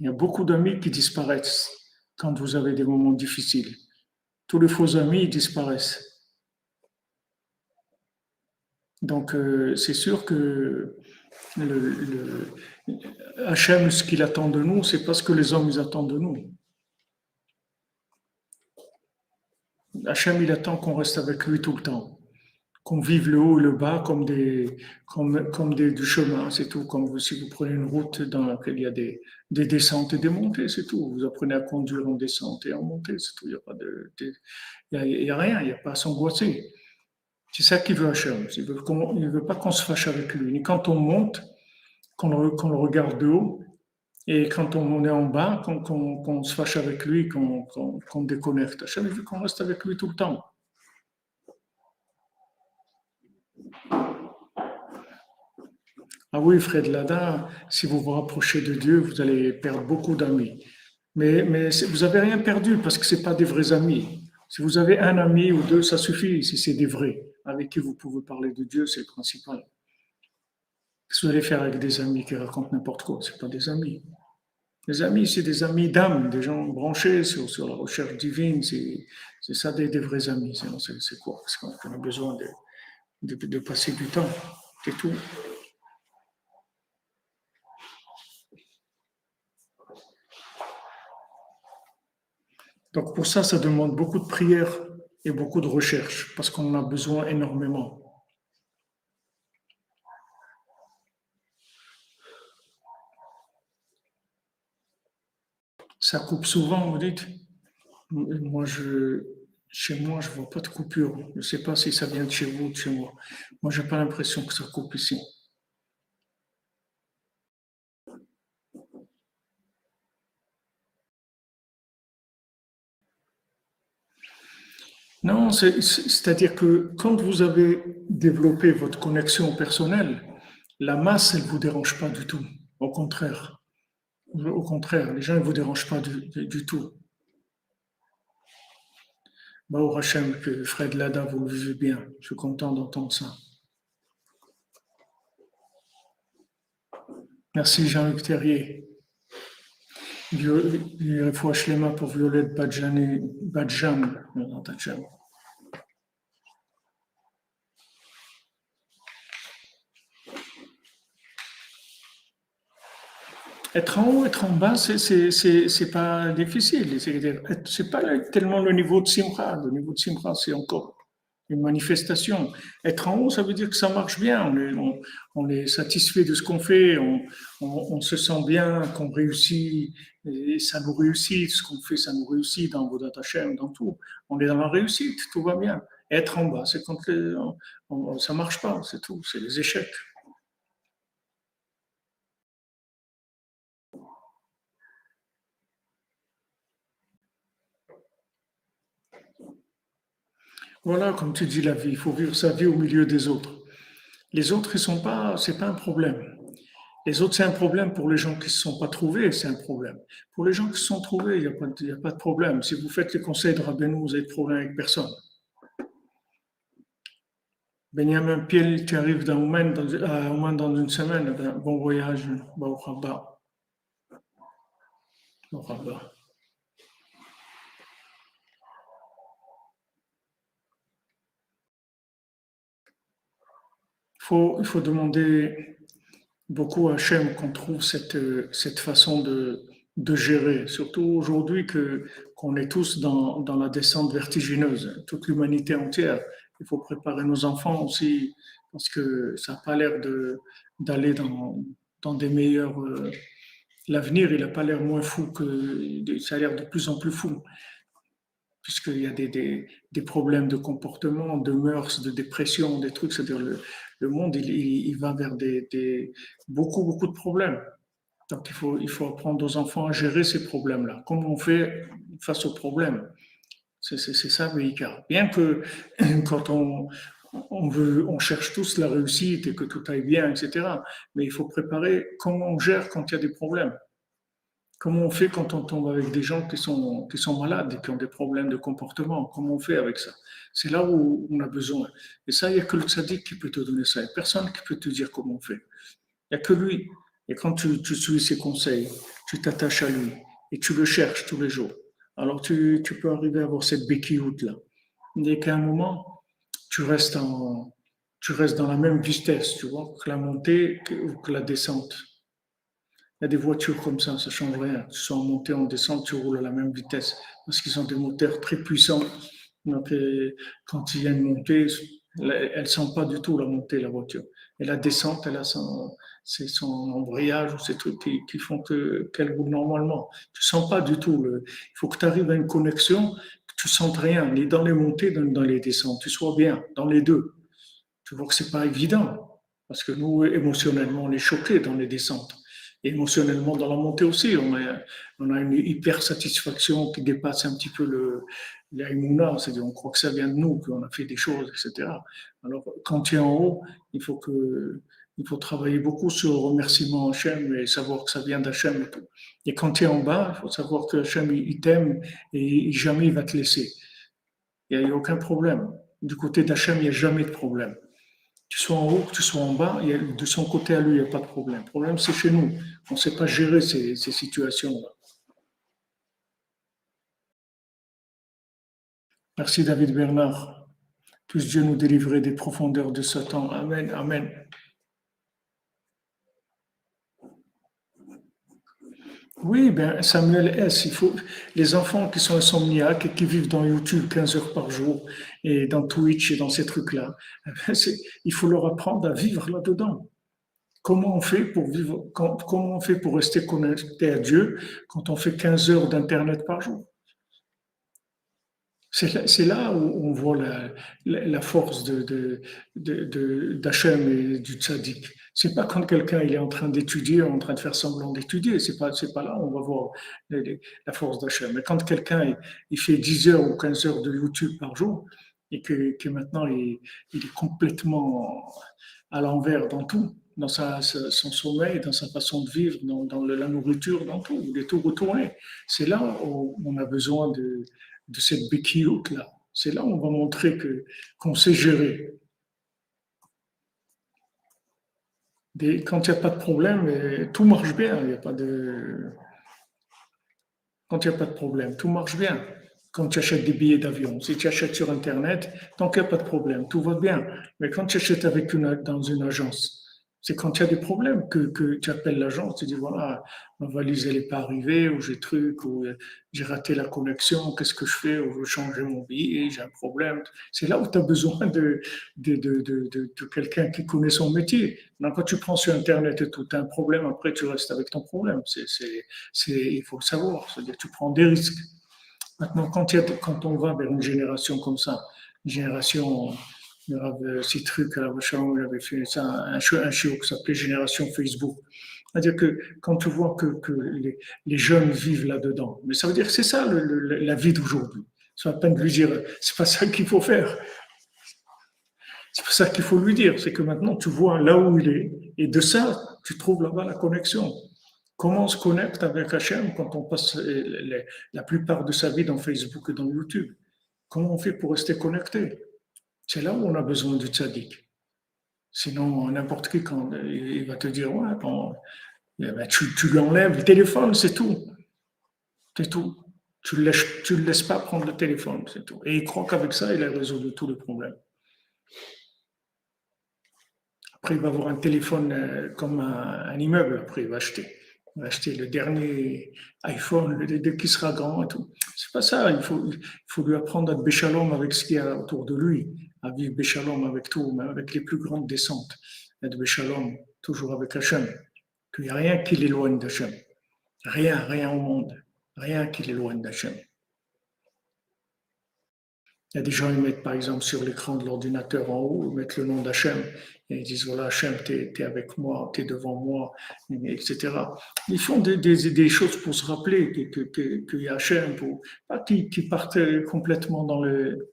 [SPEAKER 1] Il y a beaucoup d'amis qui disparaissent quand vous avez des moments difficiles. Tous les faux amis ils disparaissent. Donc, c'est sûr que Hachem, ce qu'il attend de nous, c'est pas ce que les hommes ils attendent de nous. Hachem, il attend qu'on reste avec lui tout le temps, qu'on vive le haut et le bas du chemin, c'est tout. Comme si vous prenez une route dans laquelle il y a des descentes et des montées, c'est tout. Vous apprenez à conduire en descente et en montée, c'est tout. Il n'y a pas il y a rien, il n'y a pas à s'angoisser. C'est ça qu'il veut Hachem. Il ne veut pas qu'on se fâche avec lui, ni quand on monte, qu'on le regarde de haut, et quand on est en bas, qu'on se fâche avec lui, qu'on déconnecte. Hachem, il veut qu'on reste avec lui tout le temps. Ah oui, Fred Lada, si vous vous rapprochez de Dieu, vous allez perdre beaucoup d'amis. Mais vous n'avez rien perdu parce que ce pas des vrais amis. Si vous avez un ami ou deux, ça suffit si c'est des vrais, avec qui vous pouvez parler de Dieu, c'est le principal. Ce que vous allez faire avec des amis qui racontent n'importe quoi, ce pas des amis. Les amis, c'est des amis d'âme, des gens branchés sur la recherche divine, c'est ça des vrais amis. Sinon, c'est quoi? Parce qu'on a besoin de passer du temps, c'est tout. Donc pour ça, ça demande beaucoup de prières et beaucoup de recherche, parce qu'on en a besoin énormément. Ça coupe souvent, vous dites. Moi, chez moi, je ne vois pas de coupure. Je ne sais pas si ça vient de chez vous ou de chez moi. Moi, je n'ai pas l'impression que ça coupe ici. Non, c'est-à-dire que quand vous avez développé votre connexion personnelle, la masse, elle ne vous dérange pas du tout. Au contraire. Au contraire, les gens ne vous dérangent pas du tout. Bah, au Hachem, que Fred Lada, vous le vivez bien. Je suis content d'entendre ça. Merci Jean-Luc Terrier. Fois Shlema pour Violette Badjan. Être en haut, être en bas, c'est pas difficile. C'est pas tellement le niveau de Simra. Le niveau de Simra, c'est encore une manifestation. Être en haut, ça veut dire que ça marche bien. On est satisfait de ce qu'on fait, on se sent bien, qu'on réussit, et ça nous réussit. Ce qu'on fait, ça nous réussit dans vos Hashem, dans tout. On est dans la réussite, tout va bien. Être en bas, c'est quand ça marche pas, c'est tout, c'est les échecs. Voilà, comme tu dis, la vie, il faut vivre sa vie au milieu des autres. Les autres, ils sont pas, c'est pas un problème. Les autres, c'est un problème pour les gens qui ne se sont pas trouvés, c'est un problème. Pour les gens qui se sont trouvés, il y a pas de problème. Si vous faites les conseils de Rabbeinu, vous n'avez de problème avec personne. Benjamin Piel, tu arrives à Oman dans une semaine, eh bien, bon voyage, bon rabat, bon rabat. Il faut demander beaucoup à Hachem qu'on trouve cette façon de gérer, surtout aujourd'hui qu'on est tous dans la descente vertigineuse, toute l'humanité entière. Il faut préparer nos enfants aussi, parce que ça n'a pas l'air d'aller dans des meilleurs... l'avenir, il n'a pas l'air moins fou ça a l'air de plus en plus fou puisqu'il y a des problèmes de comportement, de mœurs, de dépression, des trucs. C'est-à-dire le monde, il va vers beaucoup, beaucoup de problèmes. Donc il faut apprendre aux enfants à gérer ces problèmes-là. Comment on fait face aux problèmes? C'est ça le Icar. Bien que quand on cherche tous la réussite et que tout aille bien, etc. Mais il faut préparer comment on gère quand il y a des problèmes. Comment on fait quand on tombe avec des gens qui sont malades et qui ont des problèmes de comportement? Comment on fait avec ça? C'est là où on a besoin. Et ça, il n'y a que le tzaddik qui peut te donner ça. Il n'y a personne qui peut te dire comment on fait. Il n'y a que lui. Et quand tu suis ses conseils, tu t'attaches à lui et tu le cherches tous les jours. Alors tu peux arriver à avoir cette béquilloute là. Dès qu'à un moment, tu restes, tu restes dans la même vitesse, tu vois, que la montée ou que la descente. Il y a des voitures comme ça ne change rien. Tu sois en montée, en descente, tu roules à la même vitesse parce qu'ils ont des moteurs très puissants. Donc, quand il y a une montée, elle ne sent pas du tout la montée, la voiture. Et la descente, c'est son embrayage ou ces trucs qui font qu'elle roule normalement. Tu ne sens pas du tout. Il faut que tu arrives à une connexion, que tu ne sentes rien, ni dans les montées, ni dans les descentes. Tu sois bien dans les deux. Tu vois que ce n'est pas évident parce que nous, émotionnellement, on est choqués dans les descentes. Et émotionnellement, dans la montée aussi, on a une hyper satisfaction qui dépasse un petit peu l'aïmouna, c'est-à-dire on croit que ça vient de nous, qu'on a fait des choses, etc. Alors, quand tu es en haut, il faut travailler beaucoup sur le remerciement à Hachem et savoir que ça vient d'Hachem et tout. Et quand tu es en bas, il faut savoir que Hachem, il t'aime et jamais il va te laisser. Il n'y a aucun problème. Du côté d'Hachem, il n'y a jamais de problème. Tu sois en haut, que tu sois en bas, de son côté à lui, il n'y a pas de problème. Le problème, c'est chez nous. On ne sait pas gérer ces situations-là. Merci David Bernard. Puisse Dieu nous délivrer des profondeurs de Satan. Amen, amen. Oui, ben Samuel S. Les enfants qui sont insomniaques et qui vivent dans YouTube 15 heures par jour et dans Twitch et dans ces trucs-là, il faut leur apprendre à vivre là-dedans. Comment on fait pour vivre, comment on fait pour rester connecté à Dieu quand on fait 15 heures d'Internet par jour? C'est là où on voit la force d'Hachem et du tzaddik. C'est pas quand quelqu'un il est en train d'étudier, en train de faire semblant d'étudier. C'est pas là où on va voir la force d'Hachem. Mais quand quelqu'un il fait 10 heures ou 15 heures de YouTube par jour et que maintenant il est complètement à l'envers dans tout, dans son sommeil, dans sa façon de vivre, dans la nourriture, dans tout, il est tout retourné. C'est là où on a besoin de cette béquilloute-là. C'est là où on va montrer qu'on sait gérer. Quand il n'y a pas de problème, tout marche bien. Il y a pas de... Quand il n'y a pas de problème, tout marche bien. Quand tu achètes des billets d'avion, si tu achètes sur Internet, tant qu'il n'y a pas de problème, tout va bien. Mais quand tu achètes dans une agence, C'est quand il y a des problèmes que tu appelles l'agence, tu dis voilà, ma valise elle n'est pas arrivée, ou j'ai truc, ou j'ai raté la connexion, qu'est-ce que je fais, ou je veux changer mon billet, j'ai un problème. C'est là où tu as besoin de quelqu'un qui connaît son métier. Donc, quand tu prends sur Internet et tout, tu as un problème, après tu restes avec ton problème. Il faut le savoir, c'est-à-dire que tu prends des risques. Maintenant, quand on va vers une génération comme ça, une génération, il y avait ces trucs à la Vachon, il avait fait ça, un show qui s'appelait Génération Facebook. C'est-à-dire que quand tu vois que les jeunes vivent là-dedans, mais ça veut dire que c'est ça la vie d'aujourd'hui. C'est pas peine de lui dire, c'est pas ça qu'il faut faire. C'est pas ça qu'il faut lui dire. C'est que maintenant, tu vois là où il est, et de ça, tu trouves là-bas la connexion. Comment on se connecte avec Hachem quand on passe la plupart de sa vie dans Facebook et dans YouTube? Comment on fait pour rester connecté? C'est là où on a besoin du tzaddik. Sinon, n'importe qui, quand il va te dire, ouais, eh ben, tu lui enlèves le téléphone, c'est tout. C'est tout. Tu le laisses pas prendre le téléphone, c'est tout. Et il croit qu'avec ça, il a résolu tous les problèmes. Après, il va avoir un téléphone comme un immeuble, après, il va acheter. Il va acheter le dernier iPhone, dès qu'il sera grand et tout. C'est pas ça, il faut lui apprendre à être béchalom avec ce qu'il y a autour de lui, à vivre béchalom avec tout, mais avec les plus grandes descentes. Être béchalom, toujours avec Hachem. Qu'il n'y a rien qui l'éloigne d'Hachem. Rien, rien au monde. Rien qui l'éloigne d'Hachem. Il y a des gens qui mettent par exemple sur l'écran de l'ordinateur en haut, ils mettent le nom d'Hachem et ils disent voilà, Hachem, t'es avec moi, t'es devant moi, etc. Ils font des choses pour se rappeler qu'il y a Hachem, pas qui partent complètement dans le.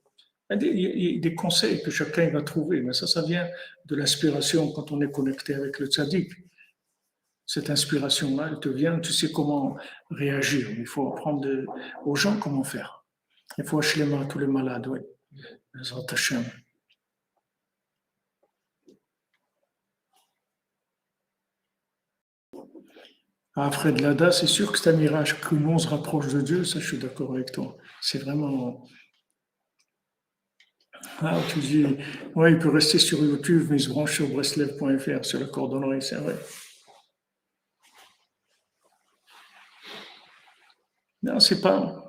[SPEAKER 1] Il y a des conseils que chacun va trouver, mais ça vient de l'inspiration quand on est connecté avec le tzaddik. Cette inspiration-là, elle te vient, tu sais comment réagir. Il faut apprendre aux gens comment faire. Il faut acheter les mains à tous les malades, oui. Après de l'ADA, c'est sûr que c'est un mirage que nous on se rapproche de Dieu, ça je suis d'accord avec toi. C'est vraiment. Ah, tu dis, ouais, il peut rester sur YouTube, mais il se branche sur breslev.fr, sur la cordonnerie, c'est vrai. Non, c'est pas.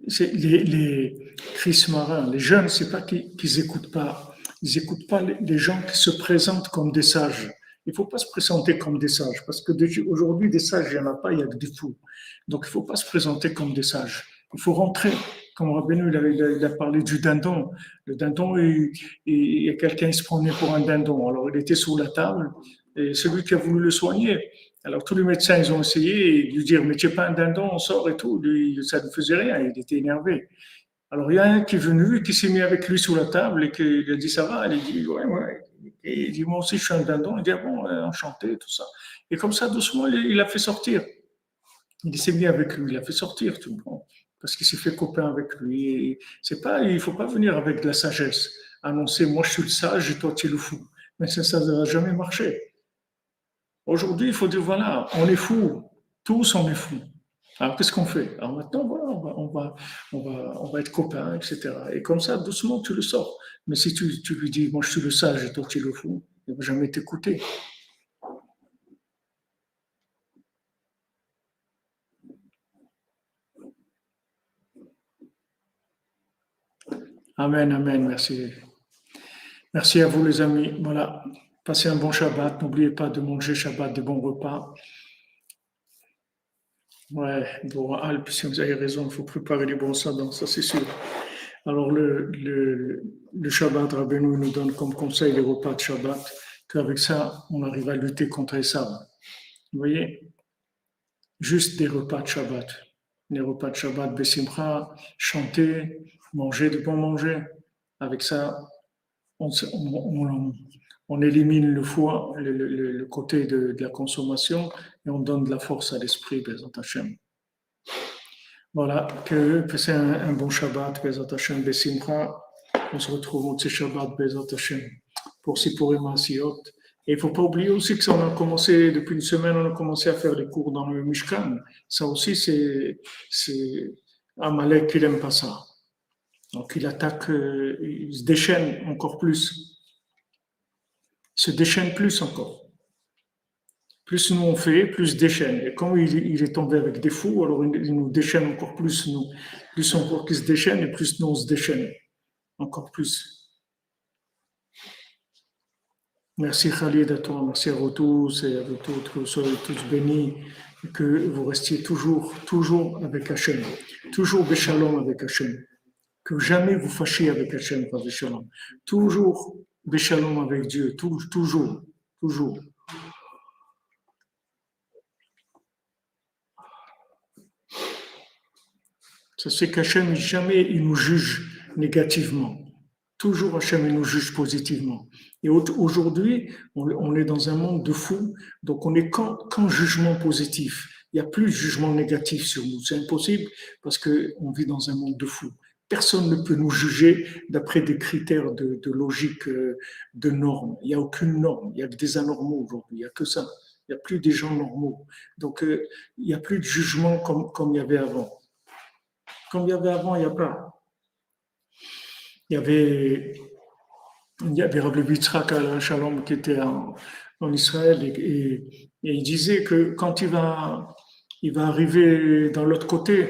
[SPEAKER 1] C'est les Chris Marin, les jeunes, c'est pas qu'ils écoutent pas. Ils écoutent pas les gens qui se présentent comme des sages. Il faut pas se présenter comme des sages, parce que aujourd'hui, des sages, il n'y en a pas, il y a que des fous. Donc, il faut pas se présenter comme des sages. Il faut rentrer. Comme Rabbeinu, il a parlé du dindon. Le dindon, il y a quelqu'un qui se prenait pour un dindon. Alors, il était sous la table, et celui qui a voulu le soigner, alors tous les médecins, ils ont essayé de lui dire, mais tu n'es pas un dindon, on sort et tout. Lui, ça ne faisait rien, il était énervé. Alors il y a un qui est venu, qui s'est mis avec lui sous la table et qui lui a dit, ça va? Il a dit, ouais, ouais. Et il dit, moi aussi, je suis un dindon. Il dit, ah bon, enchanté, tout ça. Et comme ça, doucement, il a fait sortir. Il s'est mis avec lui, il a fait sortir tout le monde. Parce qu'il s'est fait copain avec lui. Et c'est pas, il ne faut pas venir avec de la sagesse. Annoncer, moi je suis le sage et toi tu es le fou. Mais ça ne va jamais marcher. Aujourd'hui, il faut dire, voilà, on est fous, tous on est fous. Alors qu'est-ce qu'on fait? Alors maintenant, voilà, on va être copains, etc. Et comme ça, doucement, tu le sors. Mais si tu lui dis, moi je suis le sage et toi tu es le fou, il ne va jamais t'écouter. Amen, amen, merci. Merci à vous les amis. Voilà, passez un bon Shabbat. N'oubliez pas de manger Shabbat, de bons repas. Ouais, bon, Alpes, si vous avez raison, il faut préparer les bons sabats, ça c'est sûr. Alors, le Shabbat, Rabbeinu nous donne comme conseil les repas de Shabbat, qu'avec ça, on arrive à lutter contre les sables. Vous voyez, juste des repas de Shabbat. Les repas de Shabbat, Bessimcha, chanter, manger de bon manger. Avec ça, on, on élimine le foie, le côté de la consommation, et on donne de la force à l'esprit, Bezat Hashem. Voilà, que c'est un bon Shabbat, Bezat Hashem, Bessimcha. On se retrouve au Shabbat, Bezat Hashem, pour Sipurim Asiyot. Et il ne faut pas oublier aussi que ça, on a commencé, depuis une semaine, on a commencé à faire des cours dans le Mishkan. Ça aussi, c'est Amalek qui n'aime pas ça. Donc il attaque, il se déchaîne encore plus. Il se déchaîne plus encore. Plus nous on fait, plus il déchaîne. Et comme il est tombé avec des fous, alors il nous déchaîne encore plus, nous. Plus encore qu'il se déchaîne, et plus nous on se déchaîne. Encore plus. Merci Khalid à toi, merci à vous tous et à vous toutes, que vous soyez tous bénis, et que vous restiez toujours avec Hachem, toujours Béchalom avec Hachem, que jamais vous fâchiez avec Hachem, pas Béchalom, toujours Béchalom avec Dieu, toujours. Ça c'est qu'Hachem, jamais il nous juge négativement. Toujours Hachem, il nous juge positivement. Et aujourd'hui, on est dans un monde de fous, donc on est qu'en jugement positif. Il n'y a plus de jugement négatif sur nous. C'est impossible parce qu'on vit dans un monde de fous. Personne ne peut nous juger d'après des critères de logique, de normes. Il n'y a aucune norme. Il y a que des anormaux aujourd'hui. Il n'y a que ça. Il n'y a plus des gens normaux. Donc, il n'y a plus de jugement comme il y avait avant. Comme il y avait avant, il n'y a pas. Il y avait Rabbi Yitzhak Shalom qui était en Israël et il disait que quand il va arriver dans l'autre côté,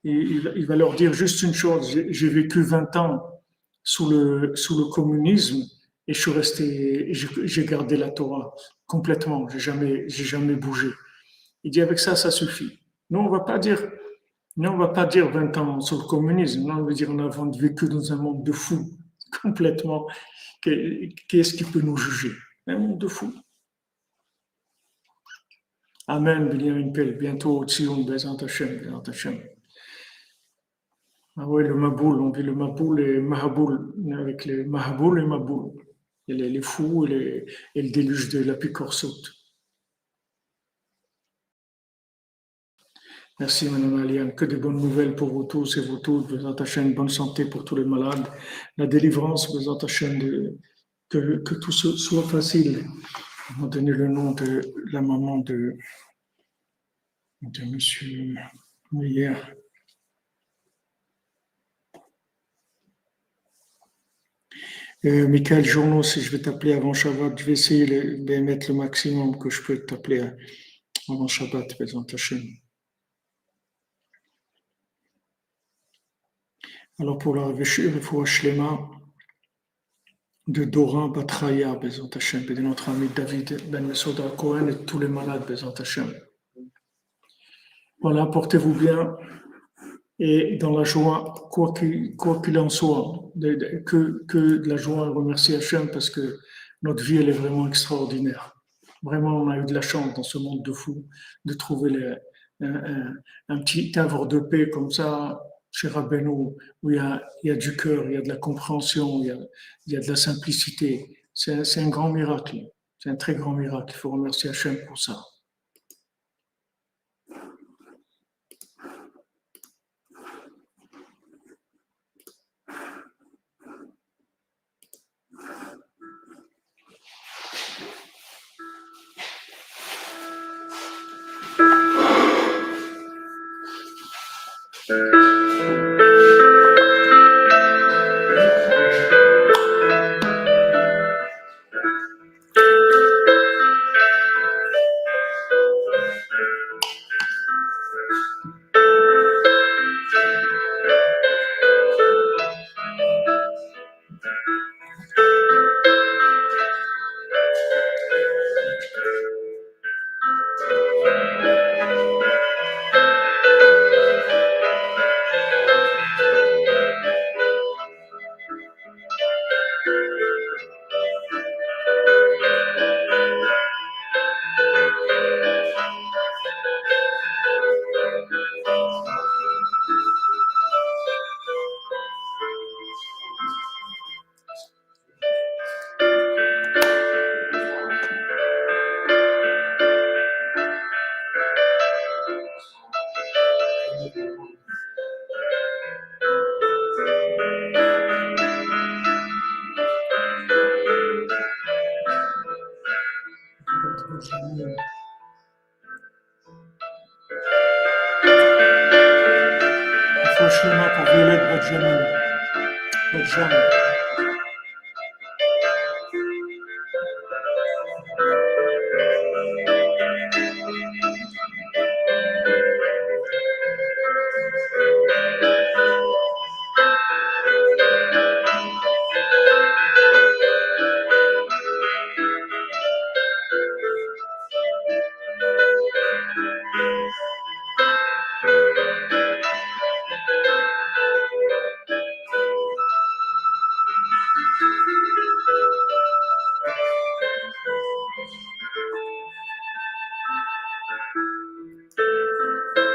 [SPEAKER 1] il va leur dire juste une chose, j'ai vécu 20 ans sous le communisme et je suis resté, j'ai gardé la Torah complètement, j'ai jamais bougé. Il dit avec ça, ça suffit. Nous, on va pas dire 20 ans sur le communisme, non, on veut dire on a vécu dans un monde de fous, complètement. Qu'est-ce qui peut nous juger? Un monde de fous. Amen, Binyamin Pel, bientôt Tzion, Bezant Hashem, Bezant Hashem. Ah ouais, le Maboul, on dit le Maboul et Mahaboul, avec les Mahaboul et Maboul. Et les fous et le déluge de la picore saute. Merci, Madame Aliane. Que de bonnes nouvelles pour vous tous et vous toutes. Bezant Hashem, bonne santé pour tous les malades. La délivrance, Bezant Hashem, que tout soit facile. On va donner le nom de la maman de monsieur hier. Michael Journeau, si je vais t'appeler avant Shabbat, je vais essayer de mettre le maximum que je peux t'appeler avant Shabbat, Bezant Hashem. Alors pour la Refoua Shlema de Dora Batraya, Bezant Hashem, et de notre ami David Ben Mesoda Cohen et de tous les malades, Bezant Hashem. Voilà, portez-vous bien et dans la joie, quoi qu'il en soit, que de la joie et remercier Hashem parce que notre vie, elle est vraiment extraordinaire. Vraiment, on a eu de la chance dans ce monde de fous de trouver un petit havre de paix comme ça chez Rabbeinu, où il y a du cœur, il y a de la compréhension, il y a de la simplicité. C'est un grand miracle. C'est un très grand miracle. Il faut remercier Hachem pour ça. Franchement, pour Violette Benjamin.